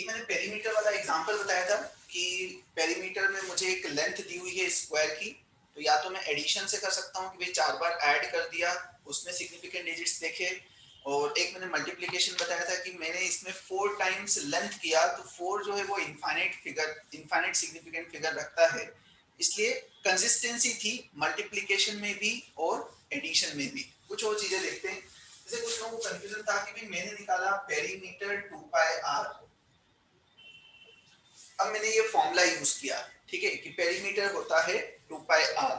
एक मैंने पेरीमीटर वाला एग्जांपल बताया था कि पेरीमीटर में मुझे एक लेंथ दी हुई है स्क्वायर की, तो या तो मैं एडिशन से कर सकता हूँ कि भाई 4 बार ऐड कर दिया, उसमें सिग्निफिकेंट डिजिट्स देखे, और एक मैंने मल्टीप्लिकेशन बताया था कि मैंने इसमें 4 टाइम्स लेंथ किया, तो 4 जो है वो इनफाइनाइट सिग्निफिकेंट फिगर रखता है, इसलिए कंसिस्टेंसी थी मल्टीप्लिकेशन में भी और एडिशन में भी। कुछ और चीजें देखते हैं, जैसे कुछ लोगों को कंफ्यूजन था कि मैंने निकाला पेरीमीटर 2 पाई आर, अब मैंने ये फॉर्मूला यूज किया, ठीक है, कि पेरीमीटर होता है 2 पाई आर।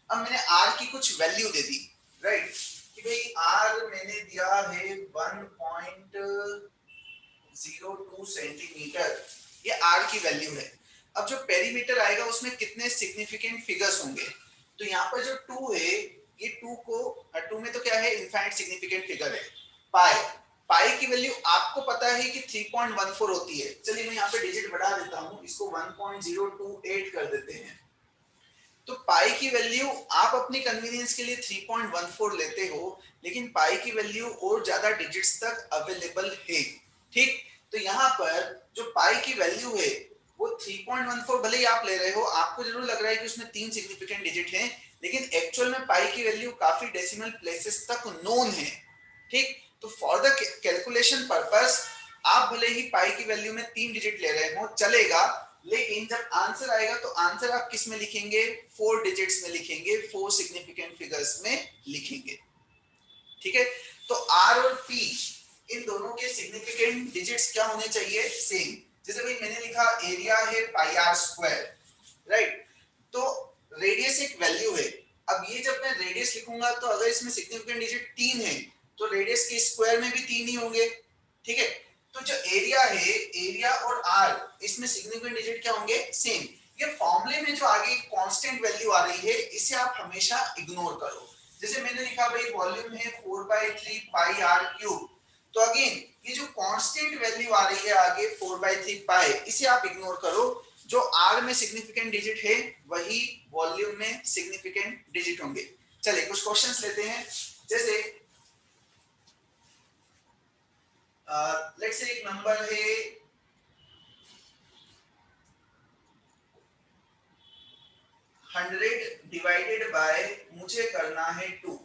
अब मैंने आर की कुछ वैल्यू दे दी, राइट, कि भाई आर मैंने दिया है 1.02 सेंटीमीटर, ये आर की वैल्यू है। अब जो पेरीमीटर आएगा उसमें कितने सिग्निफिकेंट फिगर्स होंगे, तो यहाँ पर जो 2 है, ये 2 को 2 में तो क्या है, इनफाइनाइट सिग्निफिकेंट फिगर है। पाई पाई की वैल्यू आपको पता है कि 3.14 होती है। चलिए मैं यहाँ पे डिजिट बढ़ा देता हूँ, इसको 1.028 कर देते हैं। तो पाई की वैल्यू आप अपनी कन्वीनियंस के लिए 3.14 लेते हो, लेकिन पाई की वैल्यू और ज्यादा डिजिट्स तक अवेलेबल है, ठीक। तो यहाँ पर जो पाई की वैल्यू है वो 3.14 भले ही आप ले रहे हो, आपको जरूर लग रहा है कि उसमें 3 सिग्निफिकेंट डिजिट हैं, लेकिन एक्चुअल में पाई की वैल्यू काफी डेसिमल प्लेसेस तक नोन है, ठीक। तो फॉर द कैलकुलेशन पर्पस आप भले ही पाई की वैल्यू में 3 डिजिट ले रहे हो, चलेगा, लेकिन जब आंसर आएगा तो आंसर आप किस में लिखेंगे, 4 डिजिट्स में लिखेंगे, 4 सिग्निफिकेंट फिगर्स में लिखेंगे, ठीक है। तो आर और पी इन दोनों के सिग्निफिकेंट डिजिट्स क्या होने चाहिए, सेम। जैसे भाई मैंने लिखा एरिया है पाई आर स्क्वायर, राइट, तो रेडियस एक वैल्यू है। अब ये जब मैं रेडियस लिखूंगा तो अगर इसमें सिग्निफिकेंट डिजिट 3 है तो रेडियस के स्क्वायर में भी 3 ही होंगे, ठीक है। तो जो एरिया है, एरिया और आर, इसमें सिग्निफिकेंट डिजिट क्या होंगे, सेम। ये फॉर्मूले में जो आगे कांस्टेंट वैल्यू आ रही है इसे आप हमेशा इग्नोर करो। जैसे मैंने लिखा भाई वॉल्यूम है 4/3 पाई आर क्यूब, तो अगेन ये जो कांस्टेंट वैल्यू आ रही है आगे 4/3 पाई, इसे आप इग्नोर करो। जो आर में सिग्निफिकेंट डिजिट है वही वॉल्यूम में सिग्निफिकेंट डिजिट होंगे। चलिए कुछ क्वेश्चंस लेते हैं। जैसे लेट्स से एक नंबर है 100 डिवाइडेड बाय, मुझे करना है 2,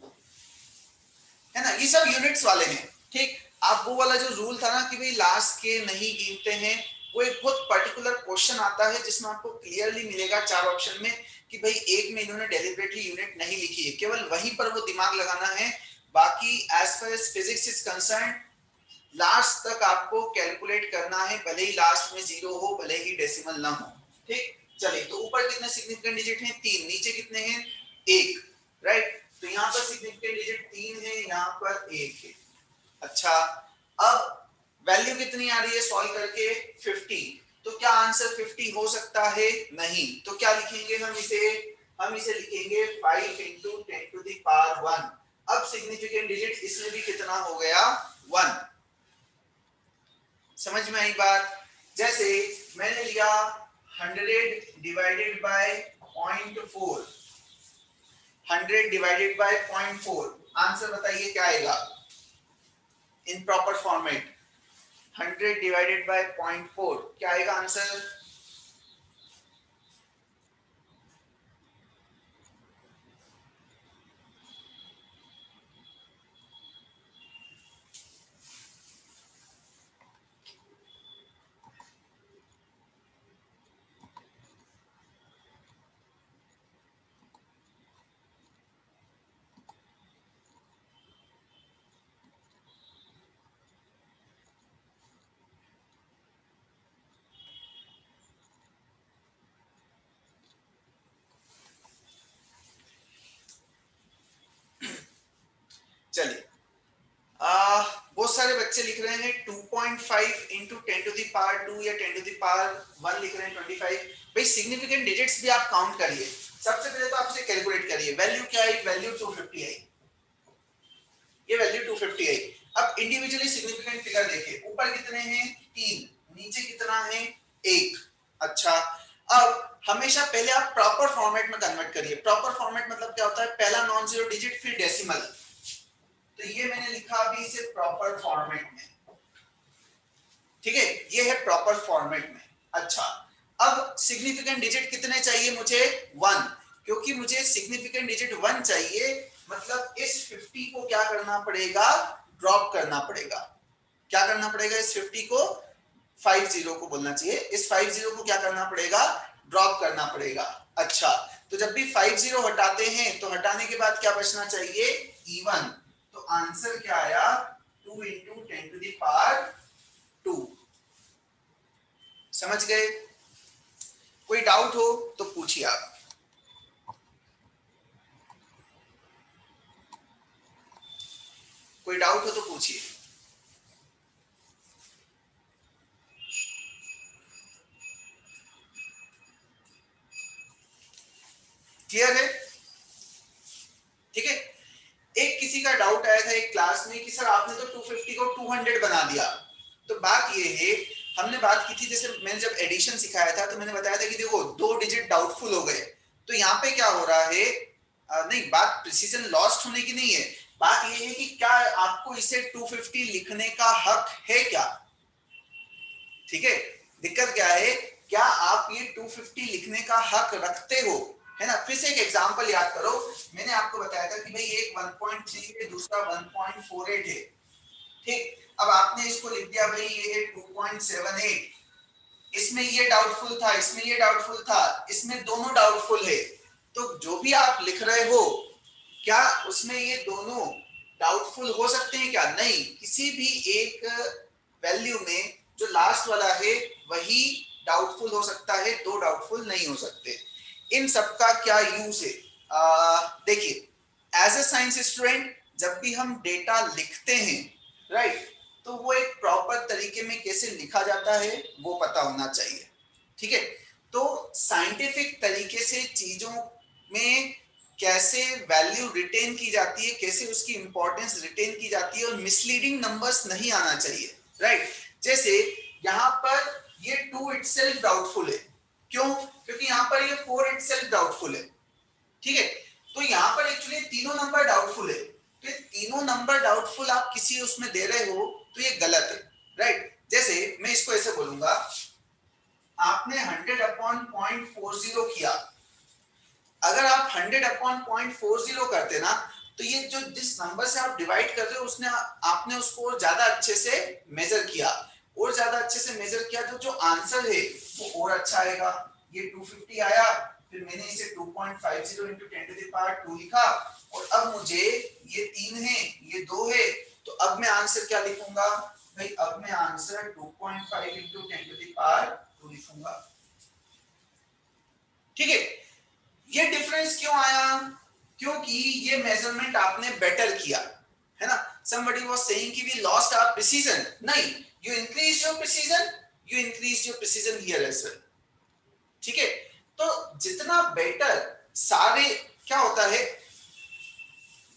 है ना, ये सब यूनिट्स वाले हैं, ठीक। आप वो वाला जो रूल था ना कि भाई लास्ट के नहीं गिनते हैं, वो एक बहुत पर्टिकुलर क्वेश्चन आता है जिसमें आपको क्लियरली मिलेगा 4 ऑप्शन में कि भाई एक में इन्होंने डेलिबरेटली यूनिट नहीं लिखी है, केवल वहीं पर वो दिमाग लगाना है। बाकी as far as physics is concerned, last तक आपको कैलकुलेट करना है, भले ही लास्ट में 0 हो, भले ही डेसिमल ना हो, ठीक। चलिए, तो ऊपर कितने सिग्निफिकेंट डिजिट हैं, 3, नीचे कितने हैं, 1, राइट। तो यहाँ पर सिग्निफिकेंट डिजिट 3 है, यहाँ पर 1 है। अच्छा, अब वैल्यू कितनी आ रही है सॉल्व करके, 50। तो क्या आंसर 50 हो सकता है, नहीं। तो क्या लिखेंगे हम इसे लिखेंगे 5 into 10 to the power 1। अब सिग्निफिकेंट डिजिट इसमें भी कितना हो गया, 1। समझ में आई बात। जैसे मैंने लिया 100 divided by 0.4, 100 divided by 0.4, answer बताइए क्या आएगा in proper format. 100 divided by 0.4 क्या आएगा आंसर, चलिए बहुत सारे बच्चे लिख रहे हैं 2.5 into 10 to the power 2 या 10 to the power 1 लिख रहे हैं 25। भाई सिग्निफिकेंट डिजिट्स भी आप काउंट करिए। सबसे पहले तो आप इसे कैलकुलेट करिए, वैल्यू क्या आई, वैल्यू 250 आई, ये वैल्यू 250 आई। अब इंडिविजुअली सिग्निफिकेंट फिगर देखिए, ऊपर कितने हैं 3, नीचे कितना है 1। अच्छा, अब हमेशा पहले आप प्रॉपर फॉर्मेट में कन्वर्ट करिए। प्रॉपर फॉर्मेट मतलब क्या होता है, पहला नॉन जीरो डिजिट फिर डेसिमल। तो ये मैंने लिखा अभी इसे प्रॉपर फॉर्मेट में, ठीक है, ये है प्रॉपर फॉर्मेट में। अच्छा, अब सिग्निफिकेंट डिजिट कितने चाहिए मुझे? 1, क्योंकि मुझे सिग्निफिकेंट डिजिट 1 चाहिए, मतलब इस 50 को क्या करना पड़ेगा? ड्रॉप करना पड़ेगा। क्या करना पड़ेगा? इस 50 को, 50 को बोलना चाहिए, इस 50 को क्या करना पड़ेगा? ड्रॉप करना पड़ेगा। अच्छा, तो जब भी 50 हटाते हैं तो हटाने के बाद क्या बचना चाहिए? इवन। तो आंसर क्या आया? 2 इंटू 10 टू द पावर 2। समझ गए? कोई डाउट हो तो पूछिए आप। कोई डाउट हो तो पूछिए। क्लियर है? ठीक है। एक किसी का डाउट आया था एक क्लास में कि सर आपने तो 250 को 200 बना दिया। तो बात ये है, हमने बात की थी, जैसे मैंने जब एडिशन सिखाया था तो मैंने बताया था कि देखो 2 डिजिट डाउटफुल हो गए, तो यहाँ पे क्या हो रहा है? नहीं, बात प्रिसीजन लॉस्ट होने की नहीं है, बात ये है कि क्या आपको इसे 250 लिखने का हक है क्या? ठीक है, दिक्कत क्या है? क्या आप ये 250 लिखने का हक रखते हो? है ना? फिर से एक एग्जांपल याद करो, मैंने आपको बताया था कि भाई एक 1.3 है, दूसरा 1.48 है। ठीक, अब आपने इसको लिख दिया भाई ये है 2.78, इसमें ये डाउटफुल था, इसमें ये डाउटफुल था, इसमें दोनों डाउटफुल है। तो जो भी आप लिख रहे हो, क्या उसमें ये दोनों डाउटफुल हो सकते हैं क्या? नहीं, किसी भी एक वैल्यू में जो लास्ट वाला है वही डाउटफुल हो सकता है, दो डाउटफुल नहीं हो सकते। इन सबका क्या यूज है? देखिए, एज ए साइंस स्टूडेंट जब भी हम डेटा लिखते हैं, राइट, तो वो एक प्रॉपर तरीके में कैसे लिखा जाता है वो पता होना चाहिए। ठीक है, तो साइंटिफिक तरीके से चीजों में कैसे वैल्यू रिटेन की जाती है, कैसे उसकी इंपॉर्टेंस रिटेन की जाती है, और मिसलीडिंग नंबर्स नहीं आना चाहिए, राइट। जैसे यहाँ पर ये 2 इटसेल्फ डाउटफुल है, क्यों? क्योंकि यहाँ पर ये 4 इटसेल्फ डाउटफुल है। ठीक है, तो यहाँ पर एक्चुअली तीनों नंबर डाउटफुल है, तो ये तीनों नंबर डाउटफुल आप किसी उसमें दे रहे हो तो ये गलत है, राइट। जैसे मैं इसको ऐसे बोलूंगा, आपने 100 अपॉन 0.40 किया, अगर आप 100 अपॉन 0.40 करते ना, तो ये जो जिस नंबर से आप डिवाइड कर रहे हो उसने आपने उसको ज्यादा अच्छे से मेजर किया, और ज्यादा अच्छे से मेजर किया तो जो आंसर है वो और अच्छा आएगा। ये 250 आया, फिर मैंने इसे 2.50 इंटू 10 टू द पावर 2 लिखा, और अब मुझे ये 3 है, ये 2 है, तो अब मैं आंसर क्या लिखूंगा? भाई अब मैं answer 2.5 into 10 to the power 2 लिखूंगा। ठीक है, ये डिफरेंस क्यों आया? क्योंकि ये मेजरमेंट आपने बेटर किया, है ना। somebody was saying कि we lost our precision, नहीं, you increased your precision, you increased your precision here as well। ठीक है, तो जितना बेटर सारे, क्या होता है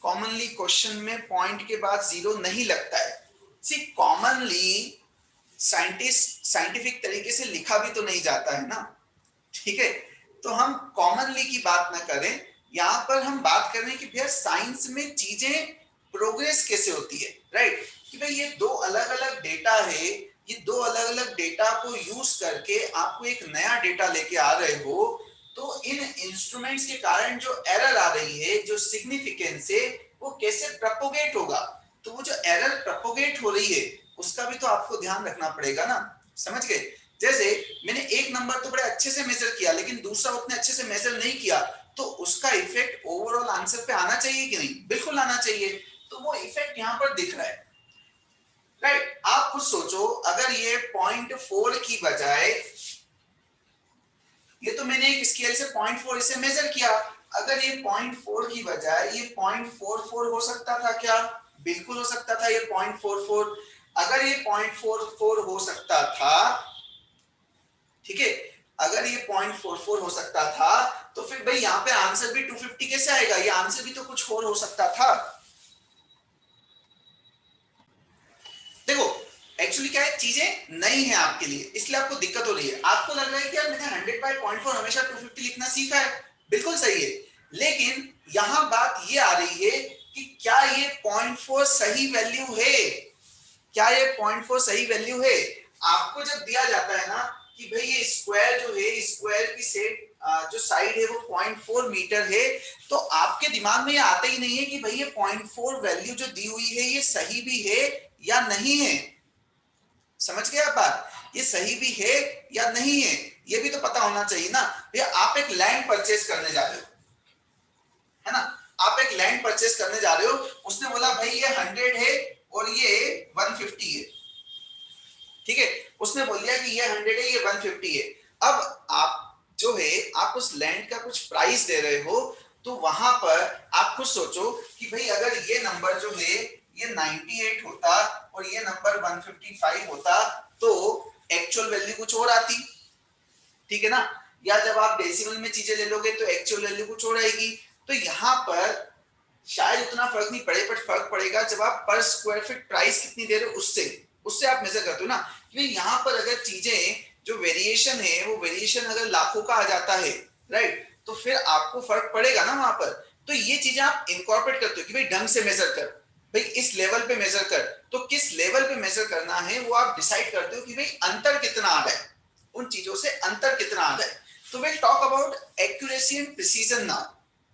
कॉमनली क्वेश्चन में पॉइंट के बाद जीरो नहीं लगता है। सी कॉमनली साइंटिफिक तरीके से लिखा भी तो नहीं जाता है ना। ठीक है, तो हम कॉमनली की बात ना करें, यहां पर हम बात कर रहे हैं कि भैया साइंस में चीजें प्रोग्रेस कैसे होती है, राइट। कि भाई ये दो अलग अलग डेटा है, ये दो अलग अलग डेटा को यूज करके आपको एक नया डेटा लेके आ रहे हो, तो इन इंस्ट्रूमेंट्स के कारण जो एरर आ रही है, जो सिग्निफिकेंस है, वो कैसे प्रोपोगेट होगा। तो वो जो एरर प्रोपोगेट हो रही है उसका भी तो आपको ध्यान रखना पड़ेगा ना। समझ गए? जैसे मैंने एक नंबर तो बड़े अच्छे से मेजर किया, लेकिन दूसरा उतने अच्छे से मेजर नहीं किया, तो उसका इफेक्ट ओवरऑल आंसर पे आना चाहिए कि नहीं? बिल्कुल आना चाहिए। तो वो इफेक्ट यहाँ पर दिख रहा है, राइट। आप खुद सोचो, अगर ये 0.4 की बजाय, ये तो मैंने एक स्केल से 0.4 इसे मेजर किया, अगर ये 0.4 की बजाय ये 0.44 हो सकता था क्या? बिल्कुल हो सकता था ये 0.44। अगर ये 0.44 हो सकता था, ठीक है, अगर ये 0.44 हो सकता था, तो फिर भाई यहाँ पे आंसर भी 250 कैसे आएगा? ये आंसर भी तो कुछ और हो सकता था। देखो, एक्चुअली क्या है, चीजें नई है आपके लिए, इसलिए आपको दिक्कत हो रही है। आपको लग रहा है कि यार मैंने 100 बाय 0.4 हमेशा 250 लिखना सीखा है, बिल्कुल सही है, लेकिन यहां बात ये आ रही है कि क्या ये 0.4 सही वैल्यू है? क्या ये 0.4 सही वैल्यू है? आपको जब दिया जाता है ना कि भाई ये स्क्वायर जो है, स्क्वायर की सेट जो साइड है वो 0.4 मीटर है, तो आपके दिमाग में ये आता ही नहीं है कि भाई ये 0.4 वैल्यू जो दी हुई है ये सही भी है या नहीं है। समझ गए आप बात? ये सही भी है या नहीं है ये भी तो पता होना चाहिए ना भैया। आप एक लैंड परचेस करने जा रहे हो, है ना, आप एक लैंड परचेस करने जा रहे हो, उसने बोला भाई ये 100 है और ये 150 है, ठीक है, उसने बोल दिया कि ये 100 है ये 150 है। अब आप जो है आप उस लैंड का कुछ प्राइस दे रहे हो, तो वहां पर आप खुद सोचो कि भाई अगर ये नंबर जो है ये 98 होता और ये नंबर 155 होता तो एक्चुअल वैल्यू कुछ और आती, ठीक है ना। या जब आप डेसिमल में चीजें ले लोगे तो एक्चुअल वैल्यू कुछ और आएगी। तो यहाँ पर शायद उतना फर्क नहीं पड़े, बट फर्क पड़ेगा जब आप पर स्क्वायर फीट प्राइस कितनी दे रहे हो उससे उससे आप मेजर करते हो ना। क्योंकि यहाँ पर अगर चीजें जो वेरिएशन है वो वेरिएशन अगर लाखों का आ जाता है, राइट, तो फिर आपको फर्क पड़ेगा ना वहां पर। तो ये चीजें आप इनकॉर्पोरेट करते हो कि भाई ढंग से मेजर कर, भाई इस लेवल पे मेजर कर। तो किस लेवल पे मेजर करना है वो आप डिसाइड करते हो कि भाई अंतर कितना आ रहा है, उन चीजों से अंतर कितना आ रहा है। तो will talk about accuracy and precision now,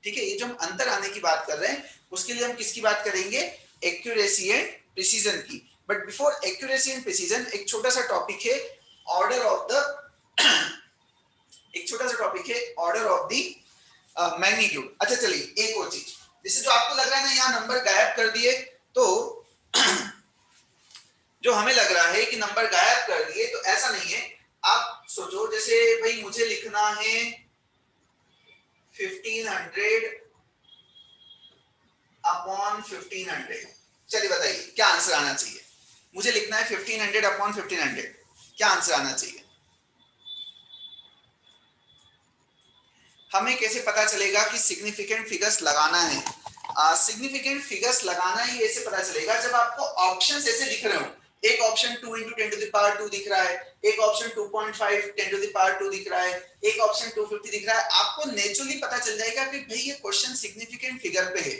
ठीक है। ये जो हम अंतर आने की बात कर रहे हैं उसके लिए हम किसकी बात करेंगे, एक्यूरेसी एंड प्रिसीजन की। But before accuracy and precision एक छोटा सा टॉपिक है ऑर्डर ऑफ द एक छोटा सा टॉपिक है ऑर्डर ऑफ द मैग्नीट्यूड। अच्छा चलिए एक और चीज, जैसे जो आपको लग रहा है ना यहाँ नंबर गायब कर दिए, तो जो हमें लग रहा है कि नंबर गायब कर दिए, तो ऐसा नहीं है। आप सोचो जैसे भाई मुझे लिखना है 1500 अपॉन 1500, चलिए बताइए क्या आंसर आना चाहिए। मुझे लिखना है 1500 अपॉन 1500, क्या आंसर आना चाहिए। हमें कैसे पता चलेगा कि सिग्निफिकेंट फिगर्स लगाना है। सिग्निफिकेंट फिगर्स लगाना ही ऐसे पता चलेगा जब आपको ऑप्शंस ऐसे दिख रहे हो। एक option 2 into 10 to the power 2 दिख रहा है, एक ऑप्शन 2.5 10 to the power 2 दिख रहा है, एक ऑप्शन 250 दिख रहा है। आपको नेचुरली पता चल जाएगा कि भाई ये क्वेश्चन सिग्निफिकेंट फिगर पे है।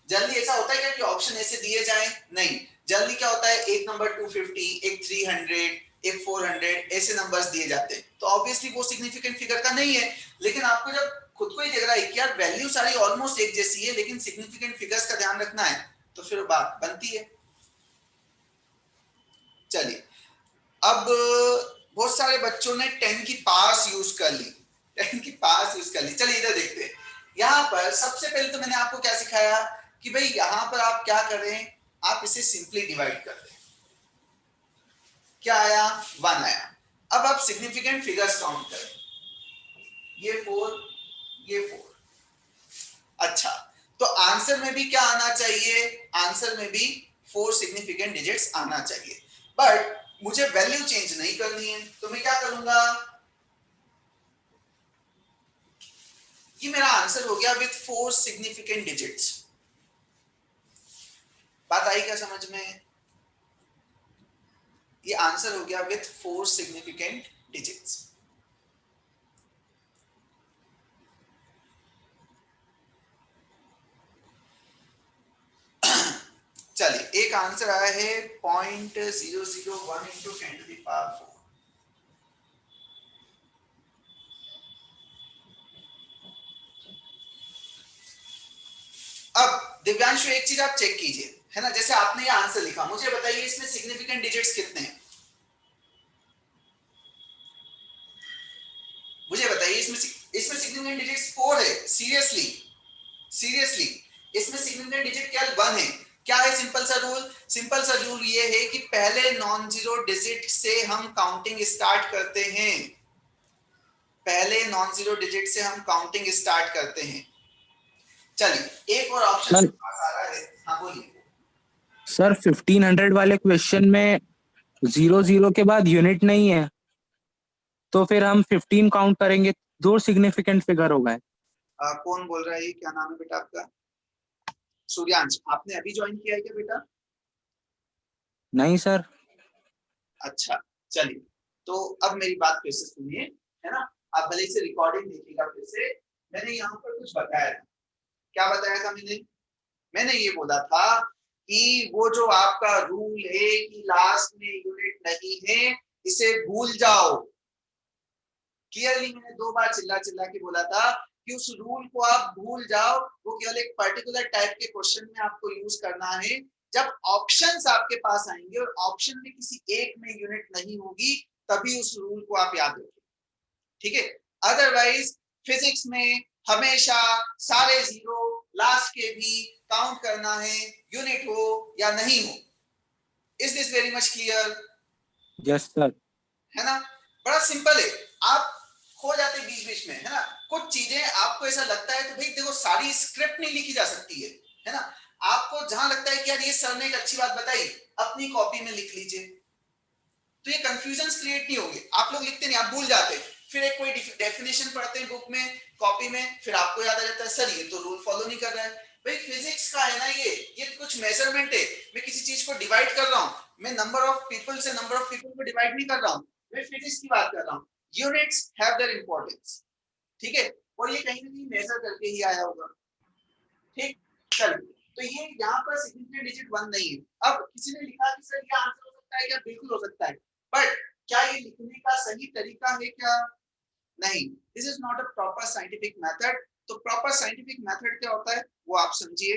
जल्दी ऐसा होता है क्या कि ऑप्शन ऐसे दिए जाए, नहीं। जल्दी क्या होता है, एक नंबर 250, एक 300, एक 400 ऐसे नंबर्स दिए जाते हैं, तो ऑब्वियसली वो सिग्निफिकेंट फिगर का नहीं है। लेकिन आपको जब खुद को ही दिख रहा है कि यार वैल्यू सारी ऑलमोस्ट एक जैसी है लेकिन सिग्निफिकेंट फिगर्स का ध्यान रखना है, तो फिर बात बनती है। चलिए अब बहुत सारे बच्चों ने 10 की पास यूज कर ली, 10 की पास यूज कर ली। चलिए इधर देखते हैं। यहाँ पर सबसे पहले तो मैंने आपको क्या सिखाया कि भाई यहाँ पर आप क्या करें, आप इसे सिंपली डिवाइड कर दें। क्या आया, 1 आया। अब आप सिग्निफिकेंट फिगर्स काउंट करें, ये 4, ये 4। अच्छा, तो आंसर में भी क्या आना चाहिए, आंसर में भी 4 सिग्निफिकेंट डिजिट्स आना चाहिए। बट मुझे वैल्यू चेंज नहीं करनी है, तो मैं क्या करूंगा, ये मेरा आंसर हो गया विथ 4 सिग्निफिकेंट डिजिट्स। बात आई क्या समझ में, ये आंसर हो गया विथ 4 सिग्निफिकेंट डिजिट्स। चलिए एक आंसर आया है 0.001 into 10 to the power 4। अब दिव्यांशु एक चीज आप चेक कीजिए, है ना, जैसे आपने ये आंसर लिखा, मुझे बताइए इसमें सिग्निफिकेंट डिजिट्स कितने हैं, मुझे बताइए। इसमें सिग्निफिकेंट डिजिट्स 4 है, सीरियसली सीरियसली इसमें सिग्निफिकेंट डिजिट क्या 1 है। क्या है सिंपल सा रूल, सिंपल सा रूल ये है कि पहले नॉन जीरो डिजिट से हम काउंटिंग स्टार्ट करते हैं, पहले नॉन जीरो डिजिट से हम काउंटिंग स्टार्ट करते हैं। चलिए एक और ऑप्शन पास आ रहा है, हाँ बोलिए सर। 1500 वाले क्वेश्चन में 00 के बाद यूनिट नहीं है, तो फिर हम 15 काउंट करेंगे, 2 सिग्निफिकेंट फिगर हो गए। कौन बोल रहा है, क्या नाम है बेटा आपका, सूर्यांश, आपने अभी ज्वाइन किया है क्या बेटा। नहीं सर। अच्छा चलिए, तो अब मेरी बात फिर से सुनिए, है ना, आप भले से रिकॉर्डिंग देखिएगा फिर से। मैंने यहाँ पर कुछ बताया था, क्या बताया था मैंने ये बोला था कि वो जो आपका रूल है कि लास्ट में यूनिट नहीं है, इसे भूल जाओ। क्लियरली मैंने 2 बार चिल्ला चिल्ला के बोला था कि उस रूल को आप भूल जाओ, वो केवल एक पर्टिकुलर टाइप के क्वेश्चन में आपको यूज करना है। जब ऑप्शंस आपके पास आएंगे और ऑप्शन में किसी एक में यूनिट नहीं होगी, तभी उस रूल को आप याद रखें, ठीक है। अदरवाइज फिजिक्स में हमेशा सारे जीरो लास्ट के भी काउंट करना है, यूनिट हो या नहीं हो। Is this very much clear? Yes sir. है ना, बड़ा सिंपल है। आप खो जाते बीच बीच में, है ना। कुछ चीजें आपको ऐसा लगता है तो भाई देखो, सारी स्क्रिप्ट नहीं लिखी जा सकती है ना। आपको जहां लगता है कि यार ये सर ने एक अच्छी बात बताई, अपनी कॉपी में लिख लीजिए, तो ये कंफ्यूजन क्रिएट नहीं होंगे। आप लोग लिखते नहीं, आप भूल जाते, फिर एक कोई डेफिनेशन पढ़ते हैं बुक में, कॉपी में, फिर आपको याद आ जाता है सर ये तो रूल फॉलो नहीं कर रहा है। भाई फिजिक्स का है ना, ये कुछ मेजरमेंट है। मैं किसी चीज को डिवाइड कर रहा हूँ, मैं नंबर ऑफ पीपल से नंबर ऑफ पीपल को डिवाइड नहीं कर रहा हूँ, मैं फिजिक्स की बात कर रहा हूँ। यूनिट्स हैव देयर इंपॉर्टेंस, ठीक है। और ये कहीं ना कहीं मेजर करके ही आया होगा, ठीक। चल, तो ये यहाँ पर सिग्निफिकेंट डिजिट 1 नहीं है। अब किसी ने लिखा कि सर ये आंसर हो सकता है क्या? बिल्कुल हो सकता है, बट क्या ये लिखने का सही तरीका है क्या? नहीं, this is not a proper scientific method. तो प्रॉपर साइंटिफिक मेथड क्या होता है वो आप समझिए।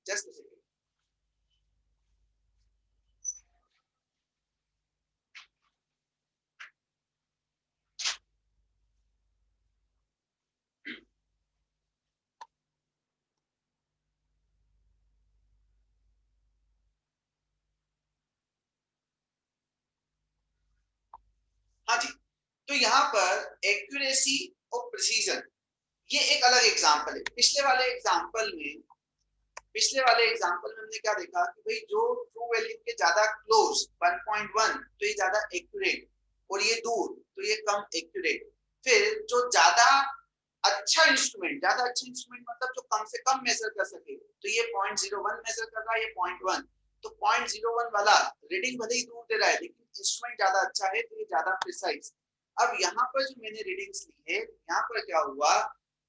Just a second. हाँ जी, तो यहाँ पर एक्यूरेसी और प्रिसीजन, ये एक अलग एग्जांपल है। पिछले वाले एग्जांपल में हमने क्या देखा कि भाई जो ट्रू वैल्यू के ज्यादा क्लोज 1.1 तो ये ज्यादा एक्यूरेट, और ये दूर तो ये कम एक्यूरेट। फिर जो ज्यादा अच्छा इंस्ट्रूमेंट मतलब जो कम से कम मेजर कर सके, तो ये 0.01 मेजर कर रहा है, ये 0.1। तो 0.01 वाला रीडिंग भले ही दूर दे रहा है, लेकिन इंस्ट्रूमेंट ज्यादा अच्छा है तो ये ज्यादा प्रिसाइज। अब यहाँ पर जो मैंने रीडिंग्स ली है, यहाँ पर क्या हुआ,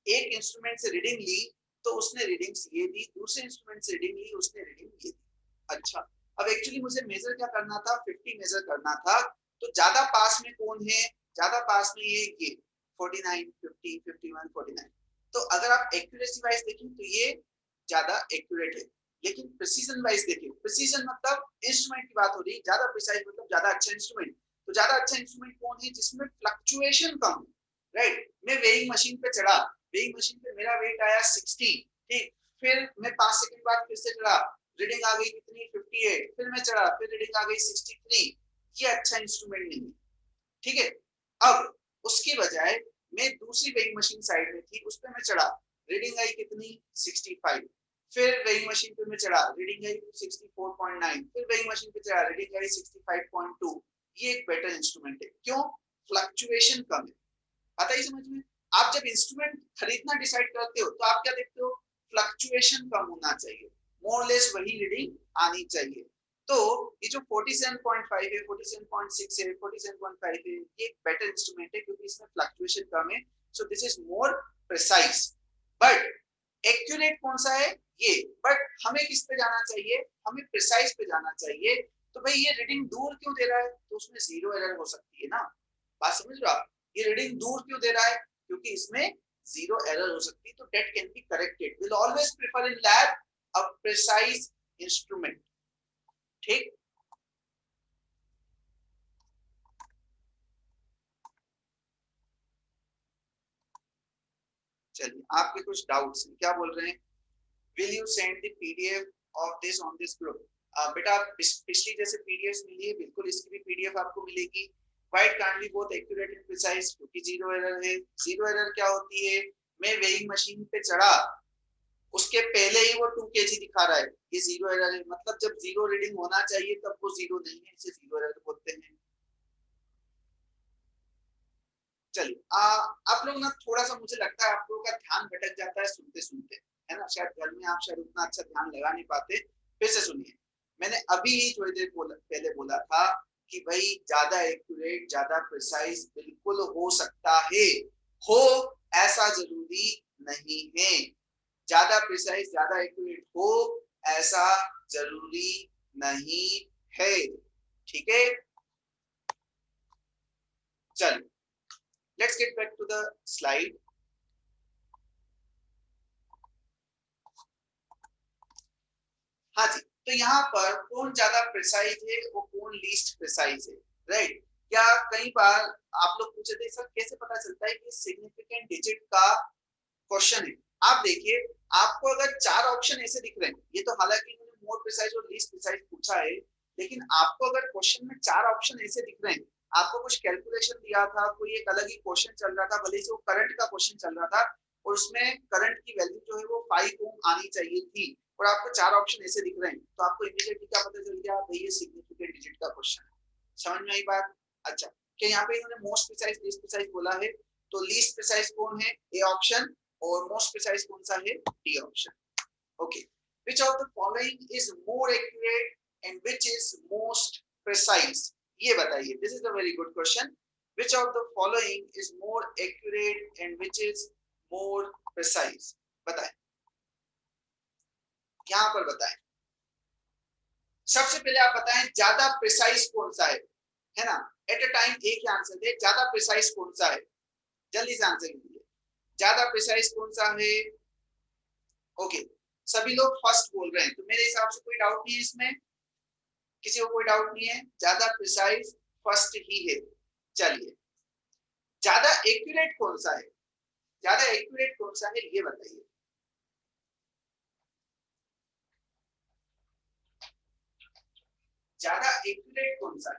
एक इंस्ट्रूमेंट से रीडिंग ली तो उसने रीडिंग्स ये दी, दूसरे इंस्ट्रूमेंट से रीडिंग ली, उसने रीडिंग ये दी। अच्छा, अब एक्चुअली मुझे मेजर क्या करना था, 50 मेजर करना था। तो ज्यादा पास में कौन है? ज्यादा पास में ये 49, 50, 51, 49। तो अगर आप एक्यूरेसी वाइज देखें तो ये ज्यादा एक्यूरेट है। लेकिन प्रिसीजन वाइज देखें, प्रिसीजन मतलब इंस्ट्रूमेंट की बात हो रही, ज्यादा प्रिसाइज मतलब ज्यादा अच्छा इंस्ट्रूमेंट। तो ज्यादा अच्छा इंस्ट्रूमेंट कौन है? जिसमें फ्लक्चुएशन कम है, राइट। मैं वेइंग मशीन पे चढ़ा, वेइंग मशीन पे मेरा वेट आया 60, ठीक। फिर मैं 5 सेकंड बाद फिर से चढ़ा, रीडिंग आ गई कितनी? 58। फिर मैं चढ़ा, फिर रीडिंग आ गई 63। ये अच्छा इंस्ट्रूमेंट नहीं है, ठीक है। अब उसकी बजाय मैं दूसरी वेइंग मशीन साइड में थी, उस पर मैं चढ़ा, रीडिंग आई कितनी? 65। फिर वेइंग मशीन पे मैं चढ़ा, रीडिंग आई 64.9। फिर वेइंग मशीन पे चढ़ा, रीडिंग आई 65.2। ये एक बेटर इंस्ट्रूमेंट है। क्यों? फ्लक्चुएशन कम है। आता ही समझ में? आप जब इंस्ट्रूमेंट खरीदना डिसाइड करते हो तो आप क्या देखते हो? फ्लक्चुएशन कम होना चाहिए, मोर लेस वही रीडिंग आनी चाहिए। तो ये जो 47.5 है, 47.6 है, 47.5 है, ये एक बेटर इंस्ट्रूमेंट है क्योंकि इसमें फ्लक्चुएशन कम है। So this is more precise. But accurate कौन सा है? ये। बट हमें किस पे जाना चाहिए? हमें प्रिसाइज पे जाना चाहिए। तो भाई ये रीडिंग दूर क्यों दे रहा है? तो उसमें जीरो एरर हो सकती है ना। बात समझ रहे हो आप? ये रीडिंग दूर क्यों दे रहा है? क्योंकि इसमें जीरो एरर हो सकती है, तो that can be corrected. Will always prefer in lab a precise instrument, ठीक। चलिए, आपके कुछ डाउट्स हैं? क्या बोल रहे हैं? Will you send the PDF of this on this group? बेटा पिछली जैसे पीडीएफ मिली है, बिल्कुल इसकी भी पीडीएफ आपको मिलेगी। Quite can't be both accurate and precise, क्योंकि जीरो एरर है। जीरो एरर क्या होती है? मैं वेइंग मशीन पे चढ़ा, उसके पहले ही वो 2 kg दिखा रहा है, ये जीरो एरर है। मतलब जब जीरो रीडिंग होना चाहिए तब वो जीरो नहीं है, इसे जीरो एरर बोलते हैं। चलिए, आप लोग ना थोड़ा सा, मुझे लगता है आप लोगों का ध्यान भटक जाता है सुनते सुनते, है ना, शायद घर में आप शायद उतना अच्छा ध्यान लगा नहीं पाते। फिर से सुनिए, मैंने अभी ही थोड़ी देर पहले बोला था कि भाई ज्यादा एक्यूरेट, ज्यादा प्रिसाइज बिल्कुल हो सकता है, हो ऐसा जरूरी नहीं है। ज्यादा प्रिसाइज, ज्यादा एक्यूरेट हो ऐसा जरूरी नहीं है, ठीक है। चलिए, let's get back to the slide. हाँ जी, तो यहाँ पर कौन ज्यादा प्रिसाइज है और कौन लीस्ट प्रिसाइज है, राइट। क्या कई बार आप लोग पूछे थे सर कैसे पता चलता है कि सिग्निफिकेंट डिजिट का क्वेश्चन है। आप देखिए, आपको अगर चार ऑप्शन ऐसे दिख रहे हैं, ये तो हालांकि उन्होंने मोर प्रिसाइज और लीस्ट प्रिसाइज पूछा है, लेकिन आपको अगर क्वेश्चन में चार ऑप्शन ऐसे दिख रहे हैं, आपको कुछ कैलकुलेशन दिया था, कोई एक अलग ही क्वेश्चन चल रहा था, भले ही वो करंट का क्वेश्चन चल रहा था और उसमें करंट की वैल्यू जो है वो 5 ओम आनी चाहिए थी, और आपको चार ऑप्शन ऐसे दिख रहे हैं, तो आपको इमीडिएटली क्या पता चल गया, भाई ये सिग्निफिकेंट डिजिट का क्वेश्चन है। समझ में आई बात? अच्छा, क्या यहाँ पे इन्होंने मोस्ट प्रिसाइज लीस्ट प्रिसाइज बोला है, तो लीस्ट प्रिसाइज कौन है, ए ऑप्शन, और मोस्ट प्रिसाइज कौन सा है, D option. Okay, which of the following is more accurate and which is most precise, ये बताइए। this is a very good question, which of the following is more accurate and which is more precise, बताएं, यहाँ पर बताएं। सबसे पहले आप बताएं ज्यादा प्रिसाइज कौन सा है ना, एट अ टाइम एक ही आंसर दे, ज्यादा प्रिसाइज कौन सा है, जल्दी से आंसर दीजिए, ज्यादा प्रिसाइज कौन सा है। ओके, सभी लोग फर्स्ट बोल रहे हैं, तो मेरे हिसाब से कोई डाउट नहीं है इसमें, किसी को कोई डाउट नहीं है, ज्यादा प्रिसाइज फर्स्ट ही है। चलिए, ज्यादा एक्यूरेट कौन सा है, ज्यादा एक्यूरेट कौन सा है ये बताइए। ज्यादा एक्यूरेट कौन सा है,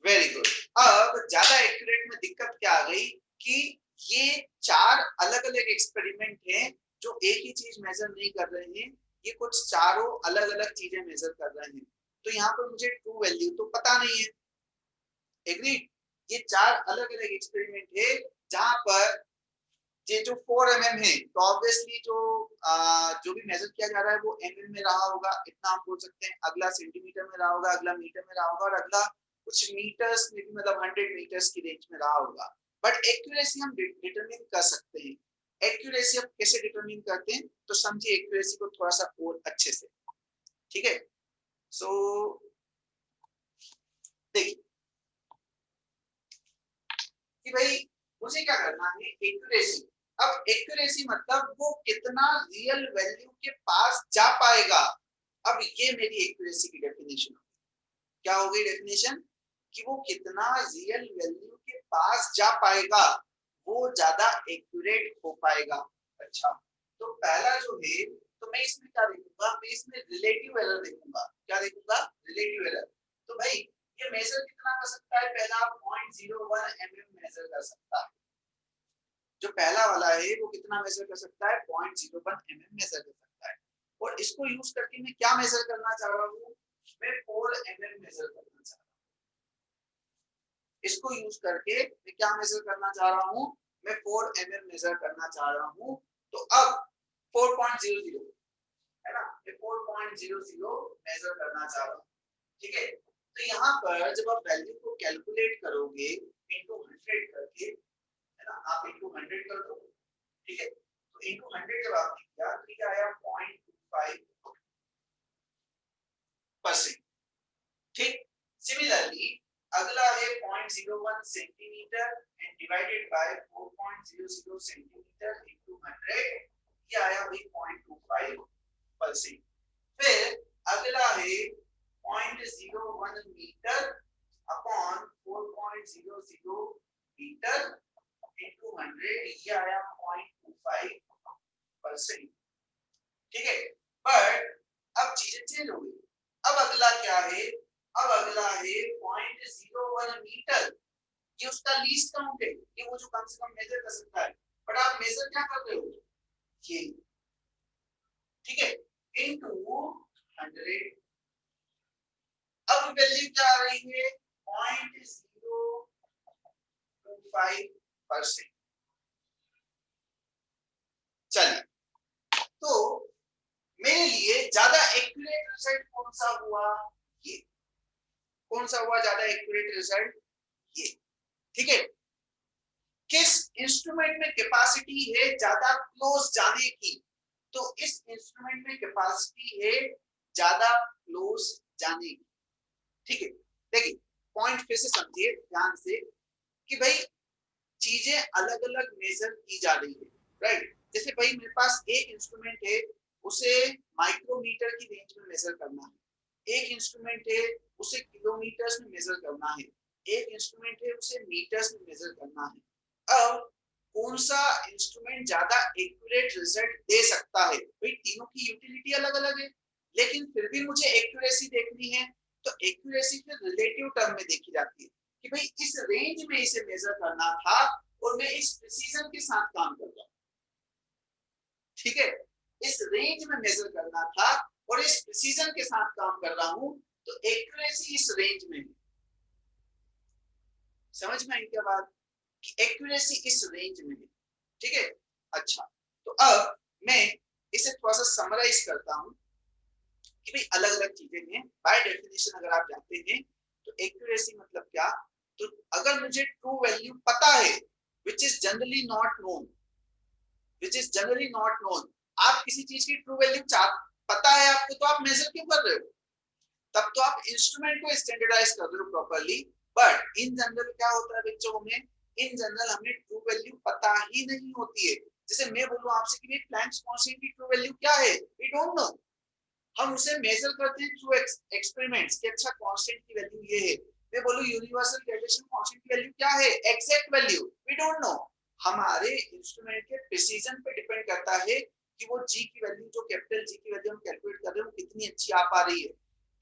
वेरी गुड। अब ज्यादा एक्यूरेट में दिक्कत क्या आ गई कि ये चार अलग अलग एक्सपेरिमेंट हैं जो एक ही चीज मेजर नहीं कर रहे हैं, ये कुछ चारों अलग अलग चीजें मेजर कर रहे हैं, तो यहाँ पर मुझे ट्रू वैल्यू तो पता नहीं है, एग्रीड। ये चार अलग अलग एक्सपेरिमेंट है जहां पर ये जो 4 mm है, तो ऑब्वियसली जो भी मेजर किया जा रहा है वो mm में रहा होगा, इतना हम बोल सकते हैं, अगला सेंटीमीटर में रहा होगा, अगला मीटर में रहा होगा, और अगला कुछ मीटर्स में भी, मतलब 100 मीटर्स की रेंज में रहा होगा। बट एक्यूरेसी हम डिटरमिन कर सकते हैं। एक्यूरेसी हम कैसे डिटरमिन करते हैं, तो समझिए एक्यूरेसी को थोड़ा सा और अच्छे से, ठीक है। सो देखिए कि भाई मुझे क्या करना है, एक्यूरेसी। अब एक्यूरेसी मतलब वो कितना रियल वैल्यू के पास जा पाएगा। अब ये मेरी एक्यूरेसी की डेफिनेशन होगी। क्या होगी डेफिनेशन, कि वो कितना रियल वैल्यू के पास जा पाएगा, वो ज्यादा एक्यूरेट हो पाएगा। अच्छा, तो पहला जो है, तो मैं इसमें क्या देखूंगा, मैं इसमें रिलेटिव एरर देखूंगा। क्या देखूंगा, रिलेटिव एरर। तो भाई ये मेजर कितना कर सकता है, पहला 0.01 mm मेजर कर सकता है। जो पहला वाला है वो कितना मेजर कर सकता है, 0.01 mm मेजर कर सकता है। और इसको यूज करके मैं क्या मेजर करना चाह रहा हूँ, मैं 4 mm मेजर करना चाह रहा हूँ। इसको यूज करके मैं क्या मेजर करना चाह रहा हूँ, मैं 4 mm मेजर करना चाह रहा हूँ। तो अब 4.00 है ना, मैं 4.00 मेजर करना चाह रहा हूँ, ठीक है। तो यहाँ पर जब आप वैल्यू को कैलकुलेट करोगे इनटू 100 करके, है ना, आप इनटू 100 कर दो, ठीक है। तो इनटू 100 जब आपने किया तो ये आया 0.25%, ठीक। सिमिलरली अगला है 0.01 centimetre and divided by 4.00 centimetre into 100, ये आया भाई 0.25%। फिर अगला है 0.01 मीटर अपॉन 4.00 मीटर इनटू 100, ये आया 0.25%, ठीक है। बट अब चीजें चेंज हो गई। अब अगला क्या है, अब अगला है 0.01 मीटर, ये उसका लीस्ट काउंट है, ये वो जो कम से कम मेजर कर सकता है। बट आप मेजर क्या कर रहे हो, ये, ठीक है। into 100। अब वैल्यू क्या आ रही है 0.025%। चलिए, तो मेरे लिए ज्यादा एक्यूरेट रिजल्ट कौन सा हुआ, ये कौन सा हुआ ज्यादा एक्यूरेट रिजल्ट, ये ठीक है। किस इंस्ट्रूमेंट में कैपेसिटी है ज्यादा क्लोज जाने की, तो इस इंस्ट्रूमेंट में कैपेसिटी है ज्यादा क्लोज जाने की, ठीक है। देखिए पॉइंट फिर से समझिए ध्यान से कि भाई चीजें अलग अलग मेजर की जा रही है, राइट। जैसे भाई मेरे पास एक इंस्ट्रूमेंट है, उसे माइक्रोमीटर की रेंज में मेजर करना है, एक इंस्ट्रूमेंट है उसे किलोमीटर्स में मेजर करना है, एक इंस्ट्रूमेंट है उसे मीटर्स में मेजर करना है। अब कौन सा इंस्ट्रूमेंट ज्यादा एक्यूरेट रिजल्ट दे सकता है, भाई तीनों की यूटिलिटी अलग अलग है, लेकिन फिर भी मुझे एक्यूरेसी देखनी है, तो एक्यूरेसी फिर रिलेटिव टर्म में देखी जाती है कि भाई इस रेंज में इसे मेजर करना था और मैं इस प्रिसीजन के साथ काम कर रहा हूं, ठीक है। इस रेंज में मेजर करना था और इस प्रिसीजन के साथ काम कर रहा हूं, तो एक्यूरेसी इस रेंज में है। समझ में आई क्या बात, एक्यूरेसी इस रेंज में है, ठीक है। अच्छा, तो अब मैं इसे थोड़ा सा समराइज करता हूं कि भाई अलग अलग चीजें हैं। बाय डेफिनेशन अगर आप जानते हैं तो एक्यूरेसी मतलब क्या, तो अगर मुझे ट्रू वैल्यू पता है which is generally not known, which is generally not known, आप किसी चीज की ट्रू वैल्यू पता है आपको, तो आप मेजर क्यों कर रहे हो, तब तो आप इंस्ट्रूमेंट को स्टैंडर्डाइज कर रहे हो प्रॉपर्ली। बट इन जनरल क्या होता है बच्चों, हमें इन जनरल हमें ट्रू वैल्यू पता ही नहीं होती है। जैसे मैं बोलूं आपसे कि प्लैंक्स कांस्टेंट की ट्रू वैल्यू क्या है, वी डोंट नो, हम उसे मेजर करते हैं थ्रू एक्सपेरिमेंट्स कि अच्छा कांस्टेंट की वैल्यू ये है। मैं बोलूं यूनिवर्सल ग्रेविटेशन कांस्टेंट की वैल्यू क्या है, exact value, we don't know. हमारे इंस्ट्रूमेंट के प्रिसीजन पे डिपेंड करता है कि वो जी की वैल्यू, जो कैपिटल जी की वैल्यू हम कैलकुलेट कर रहे हैं, वो कितनी अच्छी आ पा रही है।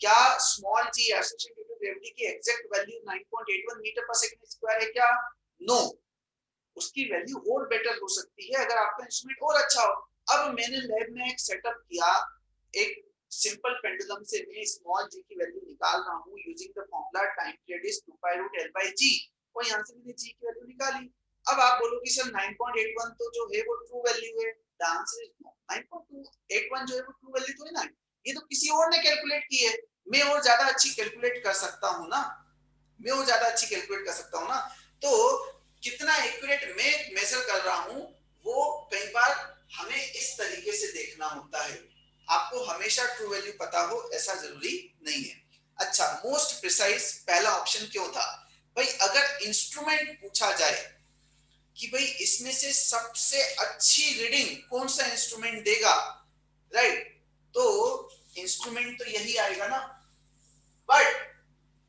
क्या small g associated due to gravity की एग्जैक्ट वैल्यू 9.81 मीटर पर सेकंड स्क्वायर है क्या, नो, उसकी वैल्यू और बेटर हो सकती है अगर आपका इंस्ट्रूमेंट और अच्छा हो। अब मैंने लैब में एक सेटअप किया, एक सिंपल पेंडुलम से मैं स्मॉल जी की वैल्यू निकाल रहा हूं using the formula time period is 2 pi root l by g, और यहां से मैंने जी की वैल्यू निकाली। अब आप बोलोगे सर 9.81 तो जो है वो ट्रू वैल्यू है, द आंसर इज नो। 9.81 जो है वो ट्रू वैल्यू तो है ना, ये तो किसी और ने कैलकुलेट की है, मैं और ज्यादा अच्छी कैलकुलेट कर सकता हूं ना, मैं और ज्यादा अच्छी कैलकुलेट कर सकता हूं ना। तो कितना एक्यूरेट मैं मेजर कर रहा हूं वो कई बार हमें इस तरीके से देखना होता है। आपको हमेशा ट्रू वैल्यू पता हो ऐसा जरूरी नहीं है। अच्छा, मोस्ट प्रिसाइज पहला ऑप्शन क्यों था भाई, अगर इंस्ट्रूमेंट पूछा जाए कि भाई इसमें से सबसे अच्छी रीडिंग कौन सा इंस्ट्रूमेंट देगा, राइट, तो इंस्ट्रूमेंट तो यही आएगा ना। बट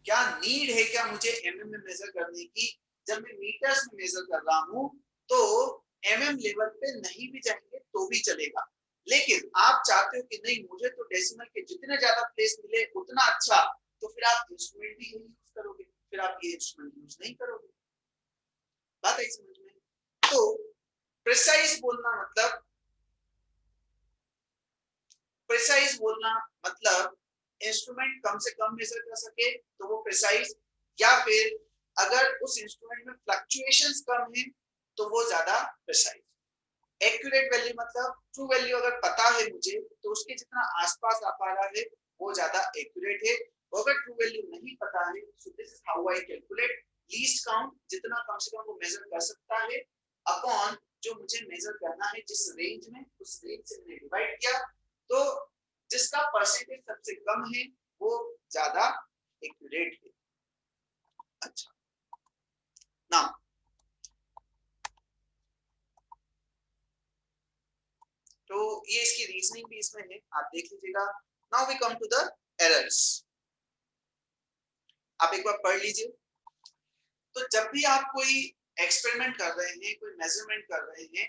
क्या नीड है क्या मुझे एमएम में मेजर करने की, जब मैं मीटर्स में मेजर कर रहा हूं तो एमएम लेवल पे नहीं भी जाएंगे तो भी चलेगा। लेकिन आप चाहते हो कि नहीं मुझे तो डेसिमल के जितने ज्यादा प्लेस मिले उतना अच्छा, तो फिर आप इंस्ट्रूमेंट भी यूज करोगे, फिर आप ये इंस्ट्रूमेंट यूज नहीं करोगे। बात आई समझ में। तो प्रिसाइज बोलना मतलब, प्रिसाइज बोलना मतलब इंस्ट्रूमेंट कम से कम मेजर कर सके तो वो प्रिसाइज, या फिर अगर उस इंस्ट्रूमेंट में फ्लक्चुएशंस कम है तो वो ज्यादा प्रिसाइज। एक्यूरेट वैल्यू मतलब ट्रू वैल्यू अगर पता है मुझे तो उसके जितना आसपास आ पा रहा है वो ज्यादा एक्यूरेट है। अगर ट्रू वैल्यू नहीं पता है, so this is how I calculate least count, जितना कम से कम वो मेजर कर सकता है अपॉन जो मुझे मेजर करना है जिस रेंज में, उस रेंज से मैंने डिवाइड किया, तो जिसका परसेंटेज सबसे कम है वो ज्यादा एक्यूरेट है। अच्छा, नाउ तो ये इसकी रीजनिंग भी इसमें है, आप देख लीजिएगा। Now we come to the errors, आप एक बार पढ़ लीजिए। तो जब भी आप कोई एक्सपेरिमेंट कर रहे हैं, कोई मेजरमेंट कर रहे हैं,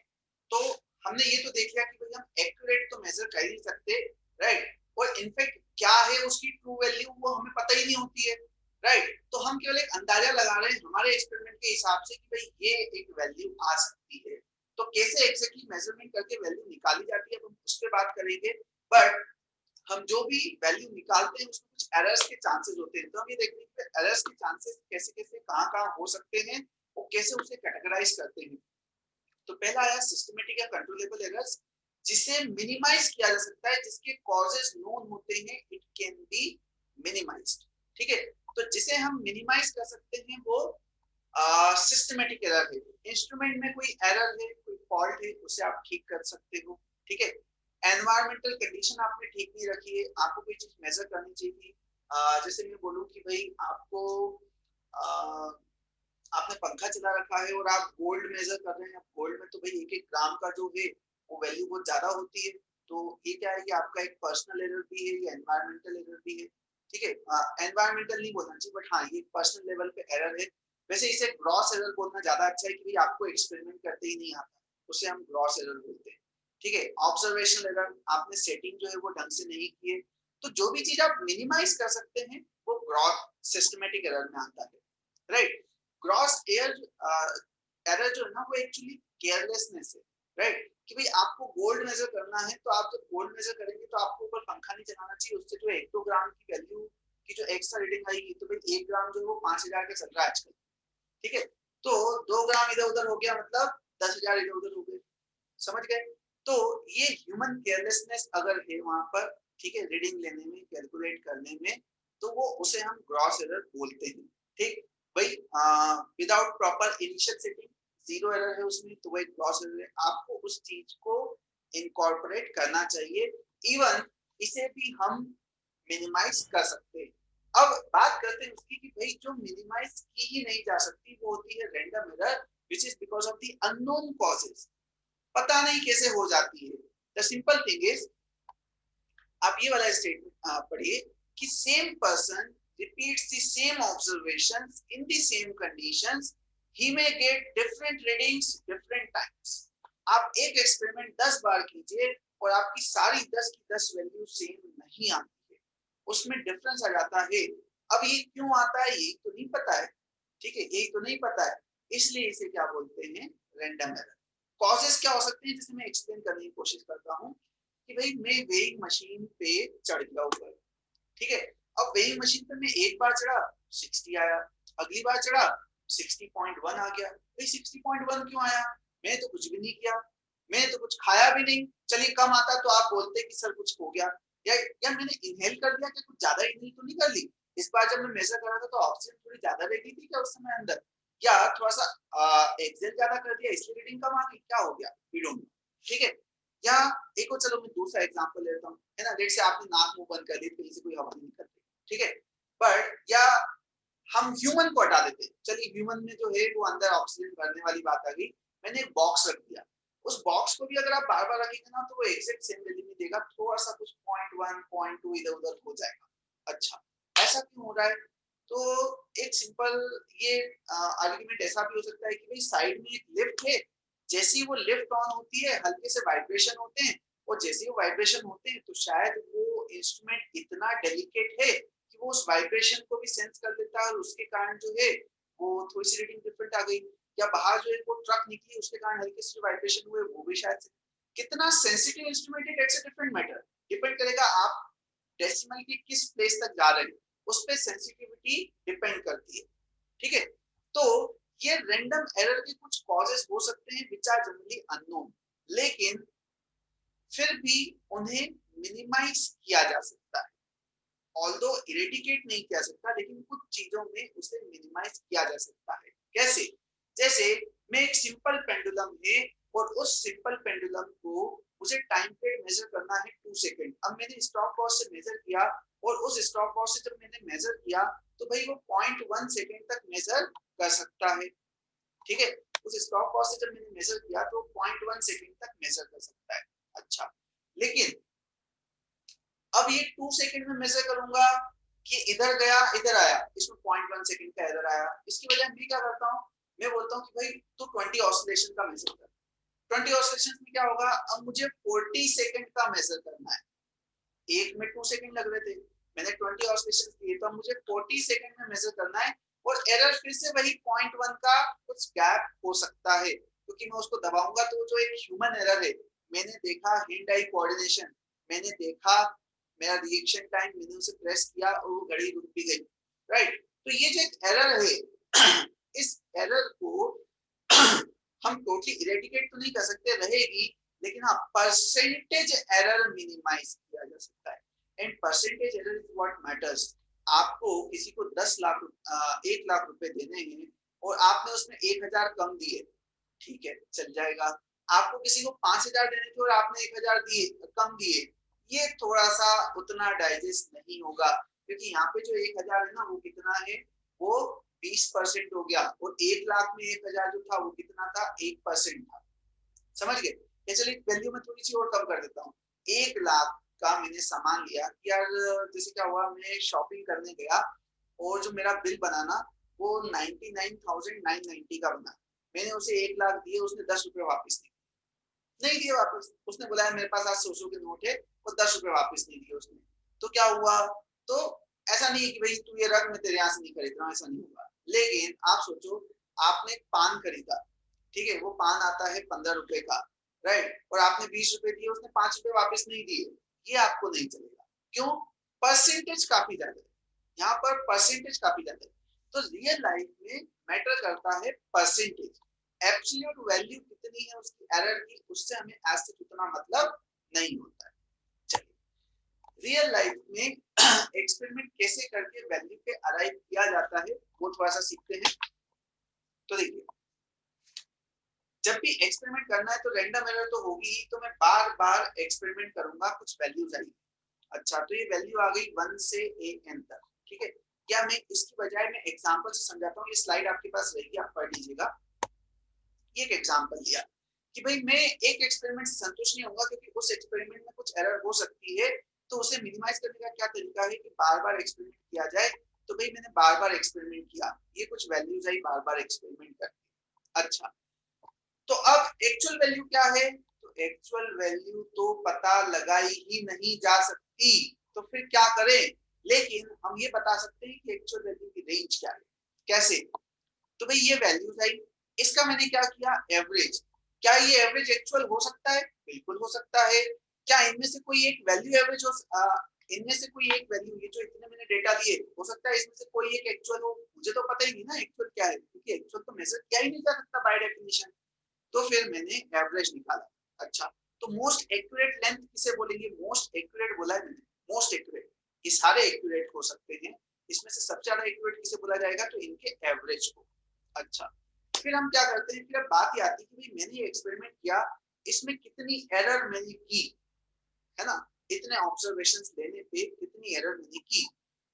तो हमने ये तो देख लिया कि भाई हम एक्यूरेट तो मेजर कर ही नहीं सकते, राइट, और इनफैक्ट क्या है उसकी ट्रू वैल्यू वो हमें पता ही नहीं होती है, राइट। तो हम केवल एक अंदाजा लगा रहे हैं हमारे एक्सपेरिमेंट के हिसाब से कि भाई ये एक वैल्यू आ सकती है। तो कैसे एग्जैक्टली मेजरमेंट करके वैल्यू निकाली जाती है हम उस पर बात करेंगे। बट हम जो भी वैल्यू निकालते हैं उसमें कुछ एरर्स के चांसेस होते हैं, तो हम ये देखते हैं कि एरर्स के चांसेस कैसे कैसे कहाँ हो सकते हैं और कैसे उसे कैटेगराइज करते हैं। तो पहला आया सिस्टमेटिक या कंट्रोलेबल एरर्स, जिसे मिनिमाइज किया जा सकता है, जिसके कॉजेस नोन होते हैं, इट कैन बी मिनिमाइज्ड। ठीक है, तो जिसे हम मिनिमाइज कर सकते हैं वो सिस्टमेटिक एरर है। इंस्ट्रूमेंट में कोई एरर है, कोई फॉल्ट है, उसे आप ठीक कर सकते हो। ठीक है, एनवायरमेंटल कंडीशन आपने ठीक नहीं रखी है, आपको कोई चीज मेजर करनी चाहिए। जैसे मैं बोलूं कि भाई आपको आपने पंखा चला रखा है और आप गोल्ड मेजर कर रहे हैं। अब गोल्ड में तो भाई एक एक ग्राम का जो है वो वैल्यू बहुत ज्यादा होती है, तो ये क्या है कि आपका एक पर्सनल एरर भी है, ये एनवायरमेंटल एरर भी है। ठीक है, एनवायरमेंटल नहीं बोलना चाहिए, बट हाँ ये पर्सनल लेवल पे एरर है। वैसे इसे ग्रॉस एरर बोलना ज्यादा अच्छा है कि भाई आपको एक्सपेरिमेंट करते ही नहीं आता, उसे हम ग्रॉस एरर बोलते हैं। ठीक है, ऑब्जर्वेशनल एरर, आपने सेटिंग जो है वो ढंग से नहीं किए। तो जो भी चीज आप मिनिमाइज कर सकते हैं वो ग्रॉस सिस्टमेटिक एरर में आता है, राइट। ग्रॉस एरर जो है ना वो एक्चुअली केयरलेसनेस है, राइट। कि भाई आपको गोल्ड मेजर करना है, तो आप जब गोल्ड मेजर करेंगे तो आपको ऊपर पंखा नहीं चलाना चाहिए, उससे जो 1-2 ग्राम की वैल्यू की जो एक्स्ट्रा रीडिंग आएगी, तो भाई 1 ग्राम जो है वो 5000 के चल रहा है आजकल। ठीक है, तो 2 ग्राम इधर उधर हो गया मतलब 10,000 इधर उधर हो गए, समझ गए। तो ये ह्यूमन केयरलेसनेस अगर है वहां पर, ठीक है, रीडिंग लेने में, कैलकुलेट करने में, तो वो उसे हम ग्रॉस एरर बोलते हैं। ठीक, भाई without proper initial setting zero error है उसमें, तो वो एक ग्रॉस एरर है। आपको उस चीज को इनकॉर्पोरेट करना चाहिए। इवन इसे भी हम मिनिमाइज कर सकते हैं। अब बात करते हैं उसकी कि भाई जो मिनिमाइज की ही नहीं जा सकती वो होती है random error, which is because of the unknown causes. पता नहीं कैसे हो जाती है। द सिंपल थिंग इज, आप ये वाला स्टेटमेंट पढ़िए कि same person repeats the same observations in the same conditions, he may get different readings different times। आप एक एक्सपेरिमेंट 10 बार कीजिए और आपकी सारी 10 की 10 वैल्यू सेम नहीं आती है, उसमें डिफरेंस आ जाता है। अब ये क्यों आता है यही तो नहीं पता है। ठीक है, यही तो नहीं पता है, इसलिए इसे क्या बोलते हैं, रैंडम एरर। कॉजेस क्या हो सकते हैं, जिसे मैं एक्सप्लेन करने की कोशिश करता हूँ कि भाई मैं वेइंग मशीन पे चढ़ गया ऊपर। ठीक है, अब वेइंग मशीन पे मैं एक बार चढ़ा 60 आया, अगली बार चढ़ा 60.1 आ गया। भाई 60.1 क्यों आया, मैं तो कुछ भी नहीं किया, मैंने तो कुछ खाया भी नहीं। चलिए कम आता तो आप बोलते कि सर कुछ हो गया, या मैंने इनहेल कर दिया, कि कुछ ज्यादा इनहेल तो नहीं कर ली। इस बार जब मैं मेजर कर रहा था तो ऑक्सीजन थोड़ी ज्यादा रह गई थी क्या उस समय अंदर, या थोड़ा सा एक्सेल ज्यादा कर दिया इसलिए रीडिंग कम आ गई, क्या हो गया, वी डोंट नो। ठीक है, या एक और चलो मैं दूसरा एग्जांपल लेता हूँ, है ना। जैसे आपने नाक मुंह बंद कर ली, कहीं से कोई हवा नहीं निकल रही, ठीक है, बट या हम ह्यूमन को हटा देते, चलिए ह्यूमन में जो है वो अंदर ऑक्सीजन भरने वाली बात आ गई, मैंने एक बॉक्स रख दिया, उस बॉक्स को भी अगर आप बार बार रखेंगे ना तो वो एग्जैक्ट सेम वैल्यू नहीं देगा, थोड़ा सा कुछ 0.1 0.2 इधर उधर हो जाएगा। अच्छा, ऐसा क्यों हो रहा है, तो एक सिंपल ये आर्गुमेंट ऐसा भी हो सकता है कि भाई साइड में एक लिफ्ट है, जैसे ही वो लिफ्ट ऑन होती है हल्के से वाइब्रेशन होते हैं, और जैसे ही वो वाइब्रेशन होते हैं तो शायद वो इंस्ट्रूमेंट इतना डेलिकेट है कि वो उस वाइब्रेशन को भी सेंस कर लेता है, और उसके कारण जो है वो थोड़ी सी रीडिंग डिफरेंट आ गई। या बाहर जो है वो ट्रक निकली, उसके कारण हल्के से वाइब्रेशन हुए, वो भी शायद कितना सेंसिटिव इंस्ट्रूमेंट है, that's a different matter. Depend करेगा आप डेसिमल की किस प्लेस तक जा रहे हैं, उस पे सेंसिटिविटी डिपेंड करती है। ठीक है, तो ये रैंडम एरर के कुछ कॉजेस हो सकते हैं विच आर जनरली अननोन, लेकिन फिर भी उन्हें मिनिमाइज किया जा सकता है। ऑल्दो इरेडिकेट नहीं किया सकता, लेकिन कुछ चीजों में उसे मिनिमाइज किया जा सकता है। कैसे, जैसे मैं एक सिंपल पेंडुलम है और उस सिंपल पेंडुलम को मुझे टाइम पीरियड मेजर करना है 2 सेकंड। अब मैंने स्टॉप वॉच से मेजर किया, और उस स्टॉप वॉच से जब मैंने मेजर किया तो भाई वो 0.1 सेकंड तक मेजर कर सकता है। ठीक है, उस स्टॉप वॉच से जब मैंने मेजर किया तो 0.1 सेकंड तक मेजर कर सकता है। अच्छा, लेकिन अब ये 2 सेकंड में मेजर करूंगा कि इधर गया इधर आया, इसमें 0.1 सेकंड का एरर आया। इसकी वजह मैं क्या करता हूँ, मैं बोलता हूँ कि भाई तू 20 ऑसिलेशन का मेजर कर। 20 ऑसिलेशन में क्या होगा, अब मुझे 40 सेकंड का मेजर करना है। एक में 2 सेकंड लग रहे थे, मैंने 20 ऑसिलेशन किए, तो मुझे 40 सेकंड में मेजर करना है। और एरर फिर से वही 0.1 का कुछ गैप हो सकता है, क्योंकि मैं उसको दबाऊंगा तो जो एक ह्यूमन एरर है, मैंने देखा हैंड आई कोऑर्डिनेशन, मैंने देखा मेरा रिएक्शन टाइम, मैंने उसे प्रेस किया और वो घड़ी रुक भी गई, राइट। तो ये जो एक एरर है इस एरर को हम टोटली इरेडिकेट तो नहीं कर सकते, रहेगी, लेकिन हाँ परसेंटेज एरर मिनिमाइज किया जा सकता है। And percentage error is what matters. आपको किसी को 1 लाख रुपए देने हैं और आपने उसमें 1,000 कम दिए, ठीक है चल जाएगा। आपको किसी को 5,000 देने थे और आपने 1,000 दिए कम दिए, ये थोड़ा सा उतना डाइजेस्ट नहीं होगा, क्योंकि यहाँ पे जो 1,000 है ना वो कितना है, वो 20% हो गया, और 1 लाख में 1,000 जो था वो कितना था, 1% था। समझ गए। चलिए वैल्यू में थोड़ी सी और कम कर देता हूँ। 1 लाख का मैंने सामान लिया, यार जैसे क्या हुआ, मैं शॉपिंग करने गया और जो मेरा बिल बना ना वो 99,990 का बना। मैंने उसे 1 लाख दिए, उसने 10 रुपए वापस नहीं दिए वापस। उसने बोला मेरे पास आज 100 के नोट है, वो 10 रुपए वापस नहीं दिए उसने। तो क्या हुआ, तो ऐसा नहीं है कि भाई तू ये रख मैं तेरे यहाँ से नहीं खरीद रहा हूँ, ऐसा नहीं होगा। लेकिन आप सोचो, आपने पान खरीदा, ठीक है, वो पान आता है 15 रुपए का, राइट, और आपने 20 रुपए दिए, उसने 5 रुपए वापस नहीं दिए, ये आपको नहीं चलेगा। क्यों? परसेंटेज काफी ज्यादा है यहाँ पर, परसेंटेज काफी ज्यादा है। तो रियल लाइफ में मैटर करता है परसेंटेज। एब्सोल्यूट वैल्यू कितनी है उसकी एरर की, उससे हमें एज सच उतना मतलब नहीं होता है। चलिए रियल लाइफ में एक्सपेरिमेंट कैसे करके वैल्यू पे अराइव किया जाता है वो थोड़ा सा सीखते हैं। तो देखिए, जब भी एक्सपेरिमेंट करना है तो रैंडम एरर तो होगी ही, तो मैं बार बार एक्सपेरिमेंट करूंगा, कुछ वैल्यूज आएगी। अच्छा, तो ये वैल्यू आ गई 1 से an तक, ठीक है। क्या मैं इसकी बजाय मैं एग्जांपल से समझाता हूँ, ये स्लाइड आपके पास रहेगी, आप पढ़ लीजिएगा। ये एक एग्जांपल दिया कि भाई मैं एक एक्सपेरिमेंट से संतुष्ट नहीं होगा, क्योंकि उस एक्सपेरिमेंट में कुछ एरर हो सकती है, तो उसे मिनिमाइज करने का क्या तरीका है कि बार बार एक्सपेरिमेंट किया जाए। तो भाई मैंने बार बार एक्सपेरिमेंट किया, ये कुछ वैल्यूज आई बार बार एक्सपेरिमेंट करके। अच्छा, तो अब एक्चुअल वैल्यू क्या है, तो एक्चुअल वैल्यू तो पता लगाई ही नहीं जा सकती, तो फिर क्या करें। लेकिन हम ये बता सकते हैं कि एक्चुअल वैल्यू की रेंज क्या है। कैसे, तो भाई ये वैल्यूज आई, इसका मैंने क्या किया, एवरेज। क्या ये एवरेज एक्चुअल हो सकता है? बिल्कुल हो सकता है। क्या इनमें से कोई एक वैल्यू एवरेज हो, इनमें से कोई एक वैल्यू, ये जो इतने मैंने डेटा दिए, हो सकता है इसमें से कोई एक एक्चुअल हो? मुझे तो पता ही नहीं ना एक्चुअल क्या है, क्योंकि एक्चुअल तो मेजर किया ही नहीं जा सकता बाय डेफिनेशन। तो फिर मैंने एवरेज निकाला। अच्छा, तो मोस्ट एक्यूरेट लेंथ किसे बोलेंगे, मोस्ट एक्यूरेट बोला है मैंने, मोस्ट एक्यूरेट। ये सारे एक्यूरेट हो सकते हैं, इसमें से सबसे ज्यादा एक्यूरेट किसे बोला जाएगा, तो इनके एवरेज को। अच्छा, फिर हम क्या करते हैं, फिर बात ये आती है कि भाई मैंने ये एक्सपेरिमेंट किया, इसमें कितनी एरर मैंने की, है ना, इतने ऑब्जर्वेशंस लेने पे कितनी एरर मैंने की।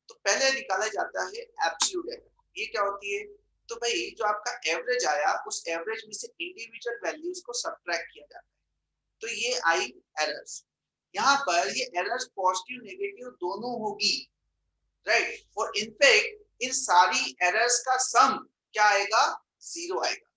तो पहले निकाला जाता है एब्सोल्यूट एरर। ये क्या होती है, तो भाई जो आपका एवरेज आया, उस एवरेज में से इंडिविजुअल वैल्यूज को सब्ट्रैक्ट किया जाता है। तो ये आई एरर्स। यहाँ पर ये एरर्स पॉजिटिव नेगेटिव दोनों होगी, राइट, और इनफैक्ट इन सारी एरर्स का सम क्या आएगा, 0 आएगा।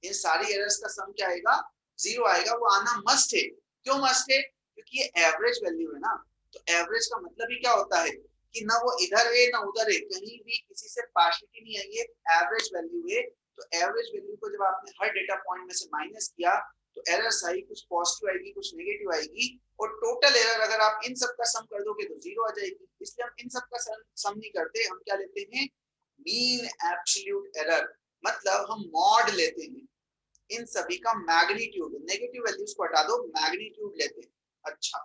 इन सारी एरर्स का सम क्या आएगा, 0 आएगा। वो आना मस्ट है। क्यों मस्ट है, क्योंकि ये एवरेज वैल्यू है ना। तो एवरेज का मतलब ही क्या होता है कि ना वो इधर है ना उधर है, कहीं भी किसी से पार्शियलिटी नहीं आई है, एवरेज वैल्यू है। तो एवरेज वैल्यू को जब आपने हर डेटा पॉइंट में से माइनस किया, तो एरर्स आई, कुछ पॉजिटिव आएगी कुछ नेगेटिव आएगी, और टोटल एरर अगर आप इन सब का सम कर दोगे तो 0 आ जाएगी। इसलिए हम इन सब का सम नहीं करते, हम क्या लेते हैं, मीन एब्सोल्यूट एरर। मतलब हम मॉड लेते हैं, इन सभी का मैग्नीट्यूड, नेगेटिव वैल्यूज को हटा दो, मैग्नीट्यूड लेते हैं। अच्छा,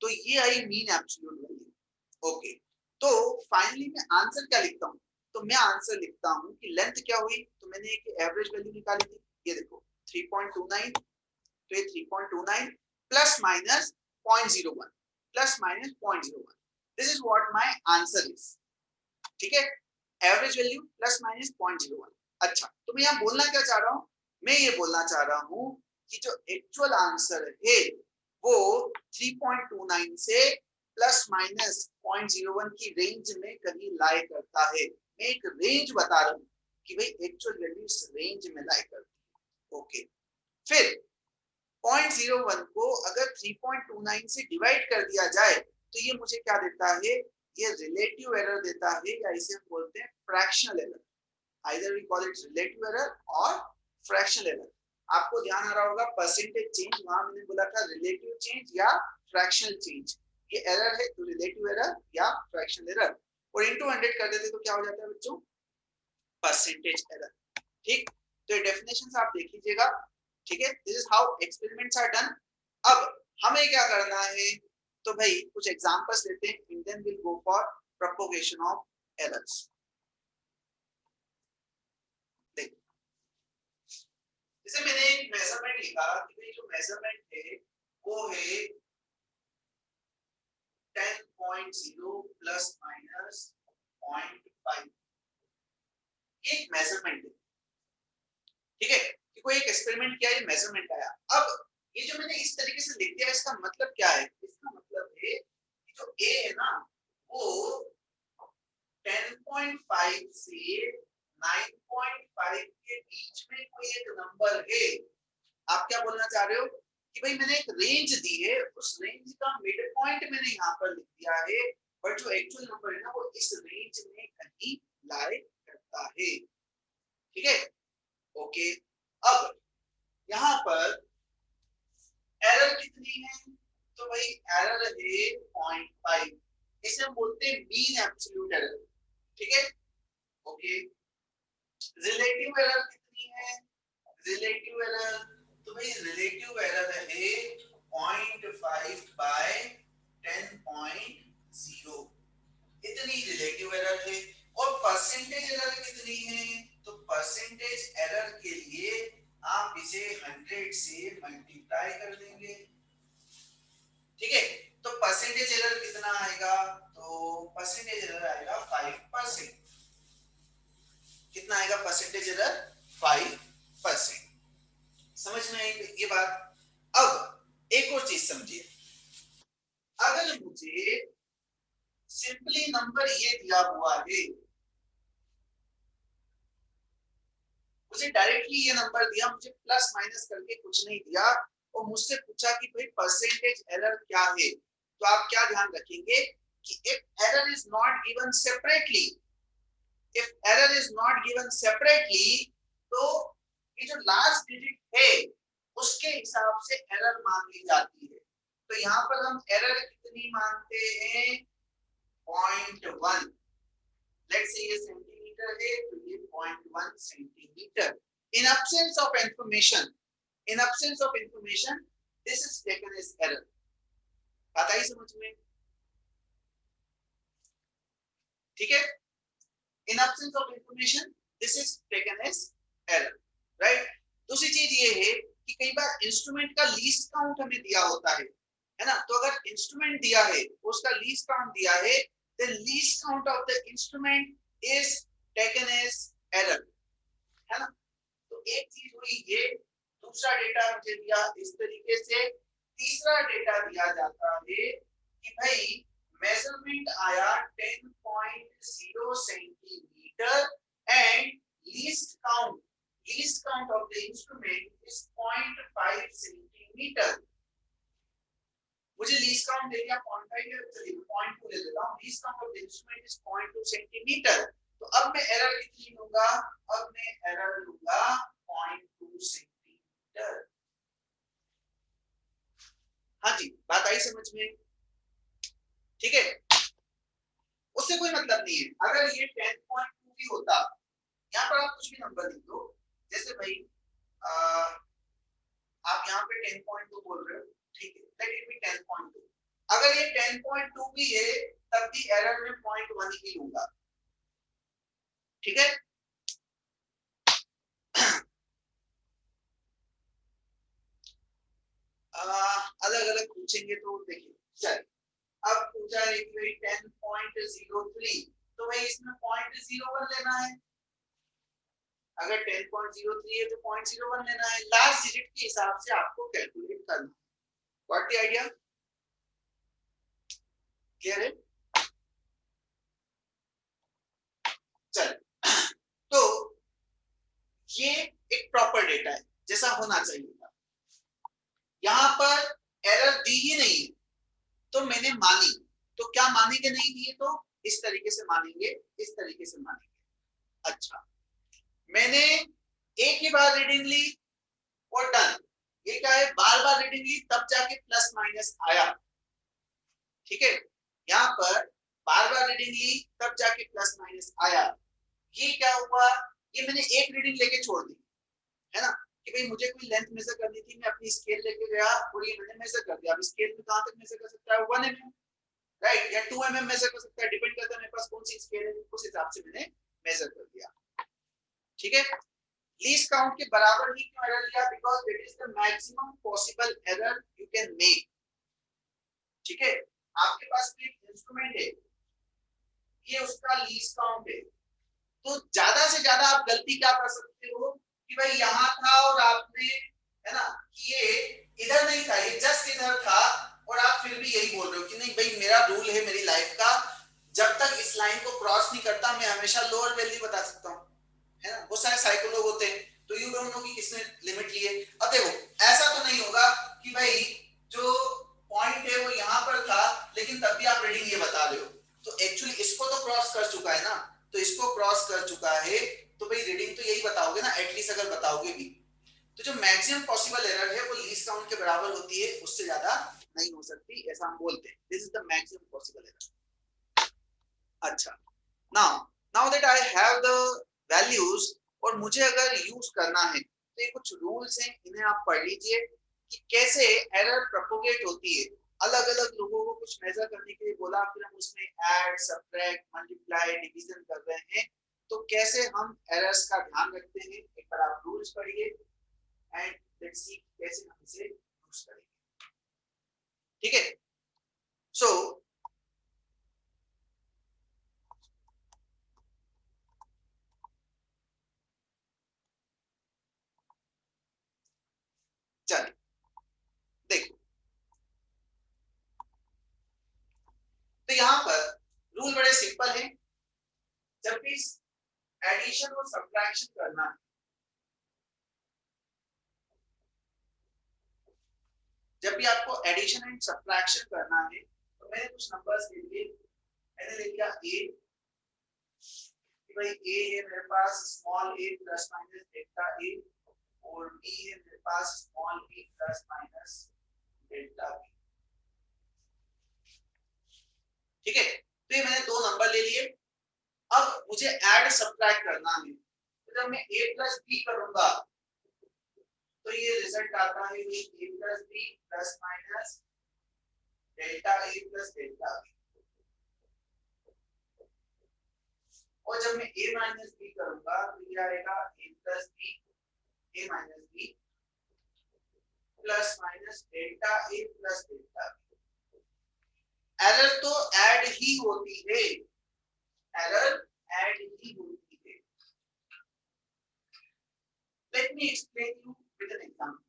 तो ये I mean absolute value. Okay, तो फाइनली मैं आंसर क्या लिखता हूँ, तो मैं आंसर लिखता हूँ कि लेंथ क्या हुई, तो मैंने एक एवरेज वैल्यू निकाली थी, ये देखो 3.29। तो ये 3.29 plus minus 0.01, plus minus 0.01, this is what my answer is. ठीक है, एवरेज वैल्यू प्लस माइनस 0.01। अच्छा, तो मैं यहाँ बोलना क्या चाह रहा हूँ, मैं ये बोलना चाह रहा हूँ कि जो एक्चुअल आंसर है वो 3.29 से प्लस माइनस 0.01 की रेंज में कहीं लाई करता है। मैं एक रेंज बता रहा हूँ कि भाई एक्चुअल वैल्यू इस रेंज में लाई करती है। ओके, फिर 0.01 को अगर 3.29 से डिवाइड कर दिया जाए तो ये मुझे क्या देता है, ये रिलेटिव एरर देता है, या इसे हम बोलते हैं fractional error. Either we call it relative error और फ्रैक्शनल एरर। आपको ध्यान आ रहा होगा परसेंटेज चेंज, वहां मैंने बोला था रिलेटिव चेंज या फ्रैक्शनल चेंज। ये एरर है तो रिलेटिव एरर या फ्रैक्शन एरर, और इनटू 100 कर देते तो क्या हो जाता है बच्चों, परसेंटेज एरर। ठीक, तो ये डेफिनेशंस आप देख लीजिएगा। ठीक है, this is how experiments are done. अब हमें क्या करना है, तो भाई कुछ एग्जांपल्स लेते हैं and then will go for propagation of errors. देखो, जैसे मैंने एक मेजरमेंट लिखा कि भाई जो मेजरमेंट है वो है 10.0 प्लस माइनस 0.5, एक मेजरमेंट है। ठीक है, कि कोई एक एक्सपेरिमेंट किया, ये मेजरमेंट आया। अब ये जो मैंने इस तरीके से लिख दिया, इसका मतलब क्या है, इसका मतलब है कि जो ए है ना वो 10.5 से 9.5 के बीच में कोई एक नंबर है। आप क्या बोलना चाह रहे हो कि भाई मैंने एक रेंज दी है, उस रेंज का मिड पॉइंट मैंने यहाँ पर लिख दिया है, बट जो एक्चुअल नंबर है ना वो इस रेंज में कहीं लाई करता है। ठीक है, ओके। अब यहाँ पर एरर कितनी है, तो भाई एरर है 0.5, इसे हम बोलते हैं मीन एब्सोल्यूट एरर। ठीक है, ओके। रिलेटिव एरर कितनी है, रिलेटिव एरर, तो भाई रिलेटिव एरर है 0.5 बाय 10.0, इतनी रिलेटिव एरर है। और परसेंटेज एरर कितनी है, तो परसेंटेज एरर के लिए आप इसे 100 से मल्टीप्लाई कर देंगे। ठीक है, तो परसेंटेज एरर कितना आएगा, तो परसेंटेज एरर आएगा 5%। कितना आएगा परसेंटेज एरर, 5%। समझ में आई ये बात। अब एक और चीज समझिए, अगर मुझे सिंपली नंबर ये दिया हुआ है, मुझे डायरेक्टली ये नंबर दिया, मुझे प्लस माइनस करके कुछ नहीं दिया, और मुझसे पूछा कि भाई परसेंटेज एरर क्या है, तो आप क्या ध्यान रखेंगे कि if error is not given separately, if error is not given separately, तो ये जो लास्ट डिजिट है उसके हिसाब से एरर मान ली जाती है। तो यहाँ पर हम एरर कितनी मानते हैं, 0.1। लेट्स से ये सेंटीमीटर है तो ये 0.1 centimetre. In absence of information, in absence of information this is taken as error. बात आई समझ में, ठीक है। In absence of information this is taken as error, right. दूसरी चीज ये है कि कई बार इंस्ट्रूमेंट का लीस्ट काउंट हमें दिया होता है ना, तो अगर इंस्ट्रूमेंट दिया है उसका लीस्ट काउंट दिया है, the least count of the instrument is taken as error, है ना। तो एक चीज हुई ये, दूसरा डेटा मुझे दिया इस तरीके से, तीसरा डेटा दिया जाता है कि भाई मेजरमेंट आया 10.0 centimetre and least count of the instrument is 0.5 centimetre. मुझे लीस्ट काउंट दे दिया 0.5 है, चलिए 0.2 ले लेता हूं। Least count of the instrument is 0.2 centimetre, तो अब मैं एरर कितनी लूंगा, अब मैं एरर लूंगा 0.2 सेंटीमीटर। हाँ जी, बात आई समझ में, ठीक है। उससे कोई मतलब नहीं है, अगर ये 10.2 भी होता, यहाँ पर आप कुछ भी नंबर लिख दो, जैसे भाई आप यहाँ पे 10.2 बोल रहे हो, ठीक है, लेट इट बी 10.2। अगर ये 10.2 भी है तब भी एरर में 0.1 ही लूंगा, ठीक है। अलग अलग पूछेंगे तो देखिए, चलिए अब पूछा है कि भाई 10.03, तो भाई इसमें 0.01 लेना है। अगर 10.03 है तो 0.01 लेना है, लास्ट डिजिट के हिसाब से आपको कैलकुलेट करना है। व्हाट द आइडिया, क्लियर है। चलिए, तो ये एक प्रॉपर डेटा है जैसा होना चाहिए था। यहाँ पर एरर दी ही नहीं तो मैंने मानी, तो क्या मानेंगे नहीं दिए तो इस तरीके से मानेंगे, इस तरीके से मानेंगे। अच्छा, मैंने एक ही बार रीडिंग ली और डन। ये क्या है, बार बार रीडिंग ली तब जाके प्लस माइनस आया। ठीक है, यहाँ पर बार बार रीडिंग ली तब जाके प्लस माइनस आया। ये क्या हुआ, ये मैंने एक रीडिंग लेके छोड़ दी है ना, कि भाई मुझे कोई लेंथ मेजर करनी थी, मैं अपनी स्केल लेके गया और ये मैंने मेजर कर दिया। अब स्केल में कहां तक मेजर कर सकता है, 1 mm, राइट, या 2 mm मेजर कर सकता है, डिपेंड करता है मेरे पास कौन सी स्केल है, उस हिसाब से मैंने मेजर कर दिया। ठीक है, लीस्ट काउंट के बराबर ही क्यों एरर लिया, because it is the maximum possible error you can make. ठीक है, आपके पास कोई इंस्ट्रूमेंट है, ये उसका लीस्ट काउंट है, तो ज्यादा से ज्यादा आप गलती क्या कर सकते हो कि भाई यहाँ था और आपने, है ना, कि ये इधर नहीं था, ये जस्ट इधर था, और आप फिर भी यही बोल रहे हो कि नहीं भाई मेरा रूल है मेरी लाइफ का, जब तक इस लाइन को क्रॉस नहीं करता मैं हमेशा लोअर वैल्यू बता सकता हूँ, है ना। बहुत सारे साइको लोग होते हैं, तो यू डोंट नो कि किसने लिमिट ली है। अब देखो ऐसा तो नहीं होगा कि भाई जो पॉइंट है वो यहाँ पर था लेकिन तब भी आप रीडिंग ये बता रहे हो, तो एक्चुअली इसको तो क्रॉस कर चुका है ना, तो इसको क्रॉस कर चुका है, तो भाई रीडिंग तो यही बताओगे ना, एटलीस्ट अगर बताओगे भी। तो जो मैक्सिमम पॉसिबल एरर है वो लीस्ट काउंट के बराबर होती है, उससे ज्यादा नहीं हो सकती, ऐसा हम बोलते हैं। This is the maximum possible error. अच्छा, now now that I have the values और मुझे अगर यूज करना है तो ये कुछ रूल्स हैं, इन्हें आप पढ़ लीजिए कि कैसे एरर प्रोपोगेट होती है। अलग अलग लोगों को कुछ मेजर करने के लिए बोला, फिर हम उसमें ऐड सब्ट्रैक्ट मल्टीप्लाई डिवीजन कर रहे हैं, तो कैसे हम एरर्स का ध्यान रखते हैं, एक बार आप रूल्स पढ़िए एंड लेट्स सी कैसे हम इसे यूज करेंगे। ठीक है, सो चलिए देखो, तो यहाँ पर रूल बड़े सिंपल है। जब भी एडिशन और सब्ट्रैक्शन करना है, जब भी आपको एडिशन एंड सब्ट्रैक्शन करना है, तो मैंने कुछ नंबर्स ले लिए, मैंने ले लिया ए, कि भाई ए है मेरे पास small a plus minus delta A, और बी है मेरे पास small b plus minus delta B. ठीक है, तो ये मैंने दो नंबर ले लिए। अब मुझे ऐड सब्ट्रैक्ट करना है, तो जब मैं a प्लस बी करूंगा तो ये रिजल्ट आता है a plus B plus minus delta a plus delta B. और जब मैं a माइनस बी करूंगा तो ये आएगा a plus B a minus B plus minus delta a plus delta B. Error तो ऐड ही होती है, एरर ऐड ही होती है। Let me explain you with an example.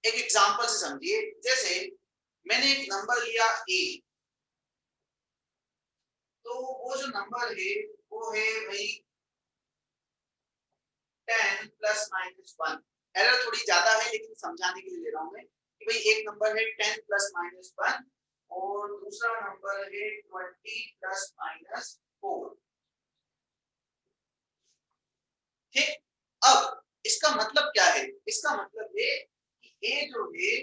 एक एग्जांपल से समझिए, जैसे मैंने एक नंबर लिया a, तो वो जो नंबर है वो है भाई 10 प्लस माइनस 1। एरर थोड़ी ज्यादा है लेकिन समझाने के लिए ले रहा हूं मैं कि भाई एक नंबर है 10 प्लस माइनस 1 और दूसरा नंबर है 20 प्लस माइनस 4। ठीक, अब इसका मतलब क्या है, इसका मतलब है कि a जो है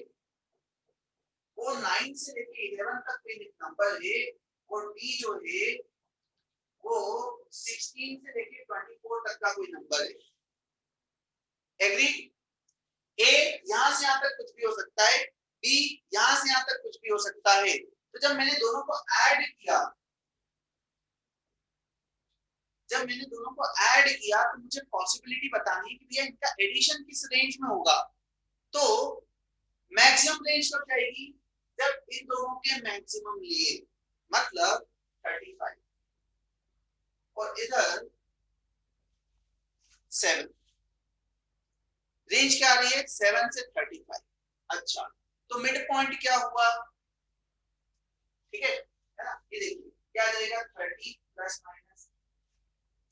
वो 9 से लेके 11 तक का एक नंबर है, और b जो है वो 16 से लेके 24 तक का कोई नंबर है। एग्री? ए यहां से यहां तक कुछ भी हो सकता है, बी यहां से यहां तक कुछ भी हो सकता है। तो जब मैंने दोनों को ऐड किया, जब मैंने दोनों को ऐड किया तो मुझे पॉसिबिलिटी बतानी है कि भैया इनका एडिशन किस रेंज में होगा। तो मैक्सिमम रेंज कब जाएगी, जब इन दोनों के मैक्सिमम लिए, मतलब 35 और इधर 7, रेंज क्या आ रही है 7 से 35। अच्छा, तो मिड पॉइंट क्या हुआ, ठीक है ना, ये देखिए क्या आ जाएगा 30 प्लस माइनस,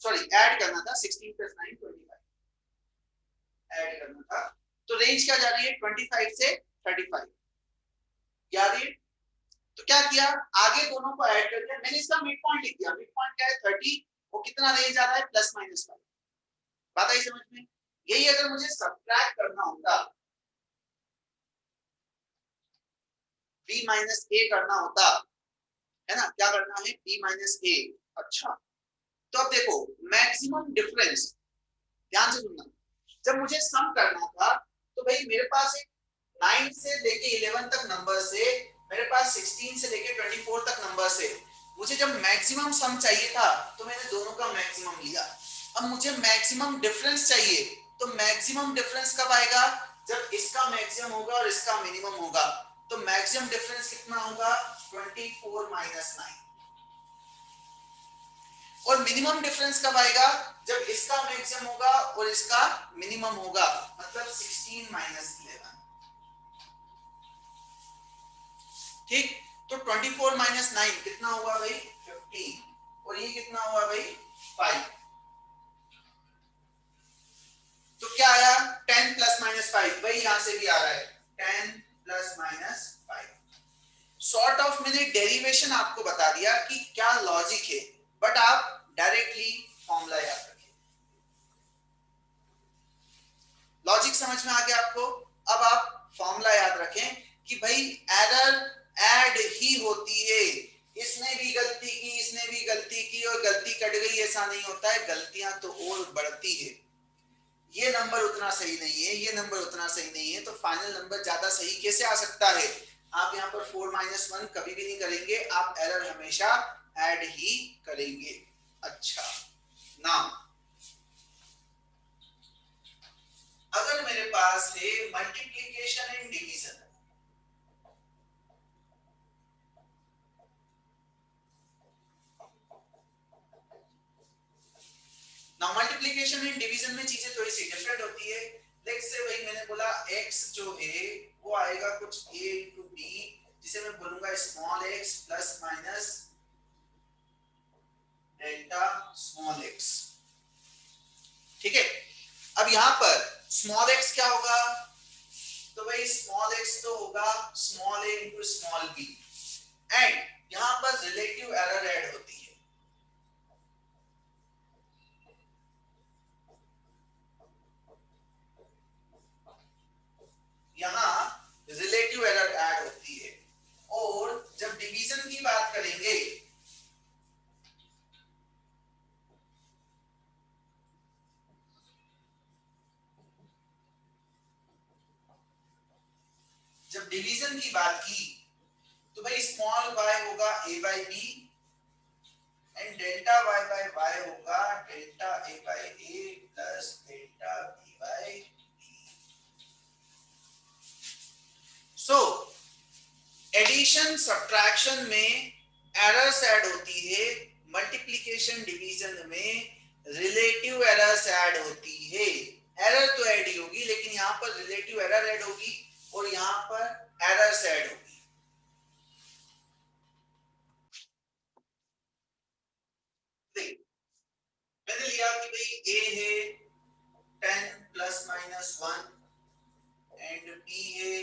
सॉरी ऐड करना था 16 प्लस 9 25, ऐड करना था, तो रेंज क्या जा रही है 25 से 35 क्या रही है। तो क्या किया, आगे दोनों को ऐड कर दिया, मैंने इसका मिड पॉइंट लिख दिया। मिड पॉइंट क्या है 30, वो कितना रेंज आ रहा है प्लस माइनस 5। बात आई समझ में? यही अगर मुझे सब्ट्रैक्ट करना होता, b माइनस ए करना होता, है ना, क्या करना है, b माइनस ए। अच्छा, तो अब देखो मैक्सिमम डिफरेंस, ध्यान से सुनना, जब मुझे सम करना था तो भाई मेरे पास एक 9 से लेके 11 तक नंबर से, मेरे पास 16 से लेके 24 तक नंबर से, मुझे जब मैक्सिमम सम चाहिए था तो मैंने दोनों का मैक्सिमम लिया। अब मुझे मैक्सिमम डिफरेंस चाहिए, तो मैक्सिमम डिफरेंस कब आएगा, जब इसका मैक्सिमम होगा और इसका मिनिमम होगा। तो मैक्सिमम डिफरेंस कितना होगा, 24 माइनस 9। और मिनिमम डिफरेंस कब आएगा, जब इसका मैक्सिमम होगा और इसका मिनिमम होगा, मतलब 16 माइनस 11। ठीक, तो 24 माइनस 9 कितना हुआ भाई, 15, और ये कितना हुआ भाई, 5। तो क्या आया, 10 प्लस माइनस 5, वही यहां से भी आ रहा है, 10 प्लस माइनस 5। सॉर्ट ऑफ मैंने डेरिवेशन आपको बता दिया कि क्या लॉजिक है, बट आप डायरेक्टली फॉर्मूला याद रखें। लॉजिक समझ में आ गया आपको। अब आप फॉर्मूला याद रखें कि भाई एरर ऐड ही होती है, इसने भी गलती की, इसने भी गलती की और गलती कट गई, ऐसा नहीं होता है, गलतियां तो और बढ़ती है। ये नंबर उतना सही नहीं है, ये नंबर उतना सही नहीं है, तो फाइनल नंबर ज्यादा सही कैसे आ सकता है। आप यहाँ पर 4 माइनस 1 कभी भी नहीं करेंगे, आप एरर हमेशा ऐड ही करेंगे। अच्छा, नाउ अगर मेरे पास है मल्टीप्लीकेशन एंड डिवीजन, ना मल्टीप्लिकेशन एंड डिवीजन में चीजें थोड़ी सी डिफरेंट होती है। लेट्स से भाई मैंने बोला x जो है वो आएगा कुछ a into b, जिसे मैं बोलूंगा small x plus minus delta small x। ठीक है, अब यहाँ पर स्मॉल x क्या होगा, तो भाई स्मॉल x तो होगा small a into small b, and यहाँ पर रिलेटिव एरर ऐड होती है। यहाँ रिलेटिव एरर ऐड होती है। और जब डिवीजन की बात करेंगे, जब डिवीजन की बात की तो भाई स्मॉल y होगा a by B and delta y by y होगा delta a by a plus delta b by b। So addition subtraction में एरर्स ऐड होती है, मल्टीप्लिकेशन डिवीजन में रिलेटिव एरर्स ऐड होती है। एरर तो ऐड ही होगी, लेकिन यहाँ पर रिलेटिव एरर ऐड होगी और यहाँ पर एरर्स ऐड होगी। मैंने लिया कि भाई a है 10 प्लस माइनस 1 एंड b है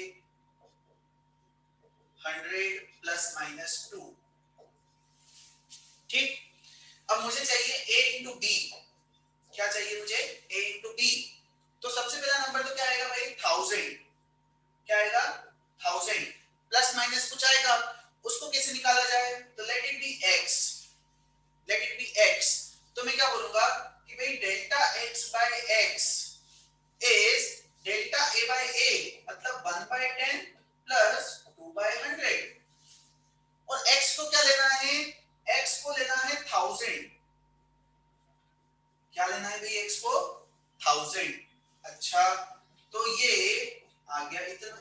100 प्लस माइनस 2। ठीक, अब मुझे चाहिए a इंटू बी, क्या चाहिए मुझे, a इंटू बी। तो सबसे पहला नंबर तो क्या आएगा भाई, 1000, क्या आएगा 1000, प्लस माइनस कुछ आएगा, उसको कैसे निकाला जाए, तो let it be x, let it be x। तो मैं क्या बोलूंगा कि भाई delta x by x is delta a by a, मतलब 1 बाय 10 प्लस 2 बाय 100। और x को क्या लेना है, x को लेना है 1000, क्या लेना है भाई x को 1000। अच्छा, तो ये आ गया इतना।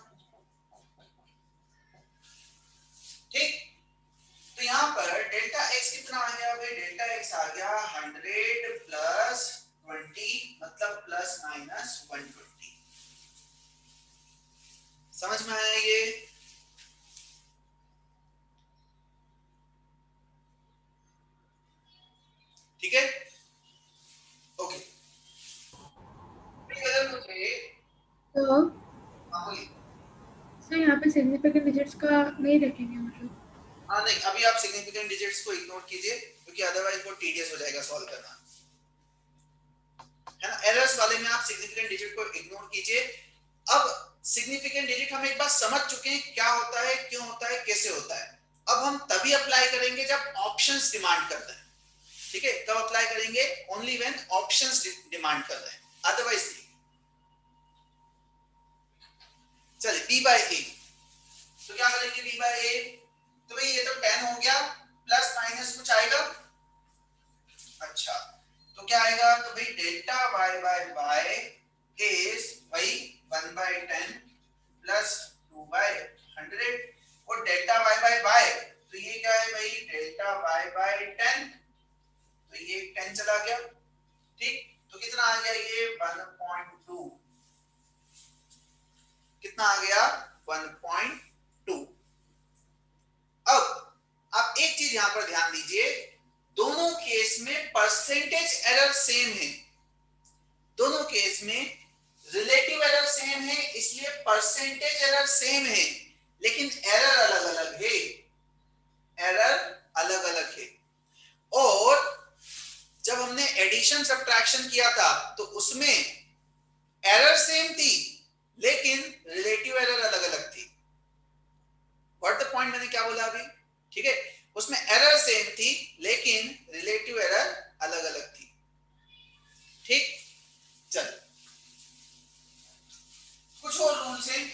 ठीक, तो यहाँ पर डेल्टा x कितना आ गया भाई, डेल्टा x आ गया 100 प्लस 20, मतलब प्लस माइनस 120। समझ में आया ये। ठीक है, ओके। अगर मुझे तो बोलिए। सर यहाँ पे सिग्निफिकेंट डिजिट्स का नहीं रखेंगे मतलब। हाँ नहीं, अभी आप सिग्निफिकेंट डिजिट्स को इग्नोर कीजिए, क्योंकि अदरवाइज बहुत टीडियस हो जाएगा सॉल्व करना। है ना। एरर्स वाले में आप सिग्निफिकेंट डिजिट को इग्नोर कीजिए। अब सिग्निफिकेंट डिजिट हम एक बार समझ चुके हैं क्या होता है, क्यों होता है, कैसे होता है। अब हम तभी अप्लाई करेंगे जब ऑप्शंस डिमांड करते हैं, ठीक है। कब अप्लाई करेंगे? ओनली व्हेन ऑप्शंस डिमांड कर रहे हैं, अदरवाइज नहीं। चलिए बी बाय ए, तो क्या करेंगे बी बाय ए? तो भाई ये तो 10 हो गया, प्लस माइनस कुछ आएगा। अच्छा, तो क्या आएगा? तो भाई delta y by y is भाई 1 बाय 10 प्लस 2 बाय 100, और डेल्टा वाई बाय वाई तो ये क्या है भाई? डेल्टा वाई बाय 10, तो ये 10 चला गया, ठीक। तो कितना आ गया ये? 1.2। कितना आ गया? 1.2। अब आप एक चीज यहां पर ध्यान दीजिए, दोनों केस में परसेंटेज एरर सेम है। दोनों केस में रिलेटिव एरर सेम है, इसलिए परसेंटेज एरर सेम है, लेकिन एरर अलग अलग है। एरर अलग अलग है। और जब हमने एडिशन सब्ट्रैक्शन किया था तो उसमें एरर सेम थी, लेकिन रिलेटिव एरर अलग अलग थी। What the point? मैंने क्या बोला अभी? ठीक है, उसमें एरर सेम थी लेकिन रिलेटिव एरर अलग अलग थी, ठीक। चल, कुछ और रूल्स हैं।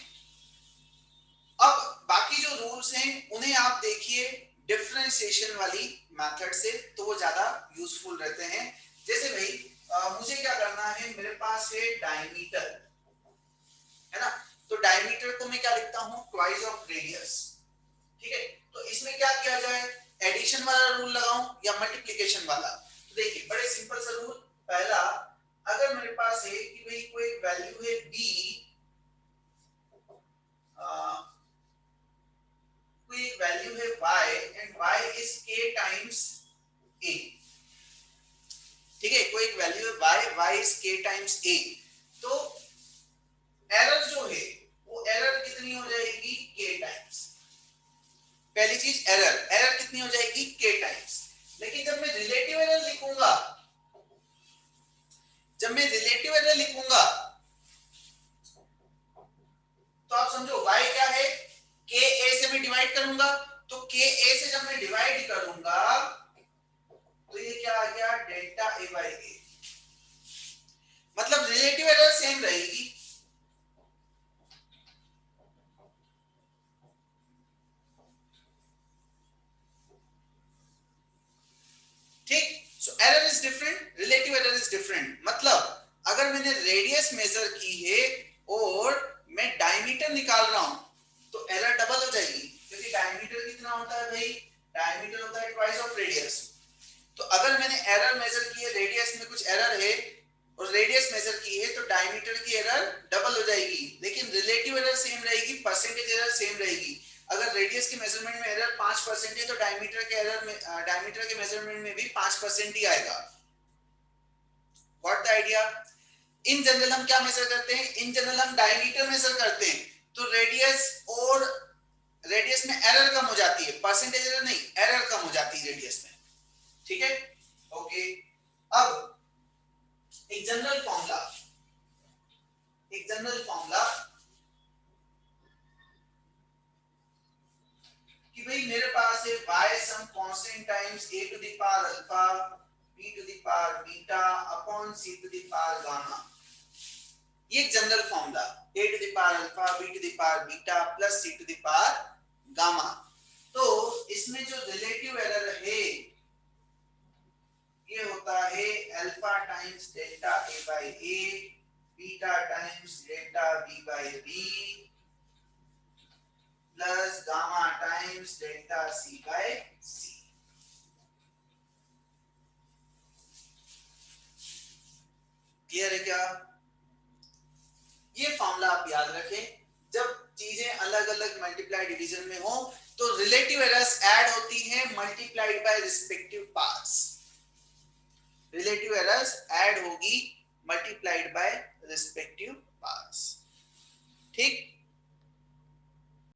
अब बाकी जो रूल्स हैं उन्हें आप देखिए डिफरेंशिएशन वाली मेथड से, तो वो ज्यादा यूजफुल रहते हैं। जैसे भाई मुझे क्या करना है, मेरे पास है डायमीटर, है ना। तो डायमीटर को मैं क्या लिखता हूं? ट्वाइस ऑफ रेडियस, ठीक है। तो इसमें क्या किया जाए? एडिशन वाला रूल लगाऊं या मल्टीप्लिकेशन वाला? तो देखिए बड़े सिंपल सा रूल। पहला, अगर मेरे पास है कि भाई कोई वैल्यू है b, कोई वैल्यू है y and y is k times a, ठीक है। कोई एक वैल्यू है y is k times a, तो एरर जो है वो एरर कितनी हो जाएगी? k times. पहली चीज एरर कितनी हो जाएगी? k times. लेकिन जब मैं रिलेटिव एरर लिखूंगा, तो आप समझो y क्या है? k a से मैं डिवाइड करूंगा, तो k a से जब मैं डिवाइड करूंगा तो ये क्या आ गया? Delta a by a। मतलब रिलेटिव एरर सेम रहेगी, ठीक। So error is different, relative error is different. मतलब अगर मैंने रेडियस मेजर की है और मैं डायमीटर निकाल रहा हूं, तो एरर डबल हो जाएगी, क्योंकि डायमीटर कितना होता है भाई? डायमीटर होता है ट्वाइस ऑफ रेडियस। तो अगर मैंने एरर मेजर की है, रेडियस में कुछ एरर है और रेडियस मेजर की है, तो डायमीटर की एरर डबल हो जाएगी, लेकिन रिलेटिव एरर सेम रहेगी, परसेंटेज एरर सेम रहेगी। अगर रेडियस के मेजरमेंट में एरर 5% है, तो डायमीटर के एरर में डायमीटर के मेजरमेंट में भी 5% ही आएगा। What the idea? In general हम क्या मेजर करते हैं? इन जनरल हम डायमीटर मेजर करते हैं, तो रेडियस में एरर कम हो जाती है, परसेंटेज एरर नहीं, एरर कम हो जाती है रेडियस में, ठीक है। ओके, अब एक जनरल फॉर्मूला कि भाई मेरे पास है y some constant times a to the power alpha b to the power beta upon c to the power gamma. ये एक general formula, a to the power alpha b to the power beta plus c to the power gamma. तो इसमें जो relative error है ये होता है alpha times delta a by a, beta times delta b by b plus gamma times delta c bye c। Clear है क्या? ये फॉर्मूला आप याद रखें, जब चीजें अलग अलग मल्टीप्लाई डिवीजन में हो तो रिलेटिव एरर्स ऐड होती हैं multiplied by respective parts. Relative errors add होगी मल्टीप्लाइड बाय रिस्पेक्टिव पार्ट्स, ठीक।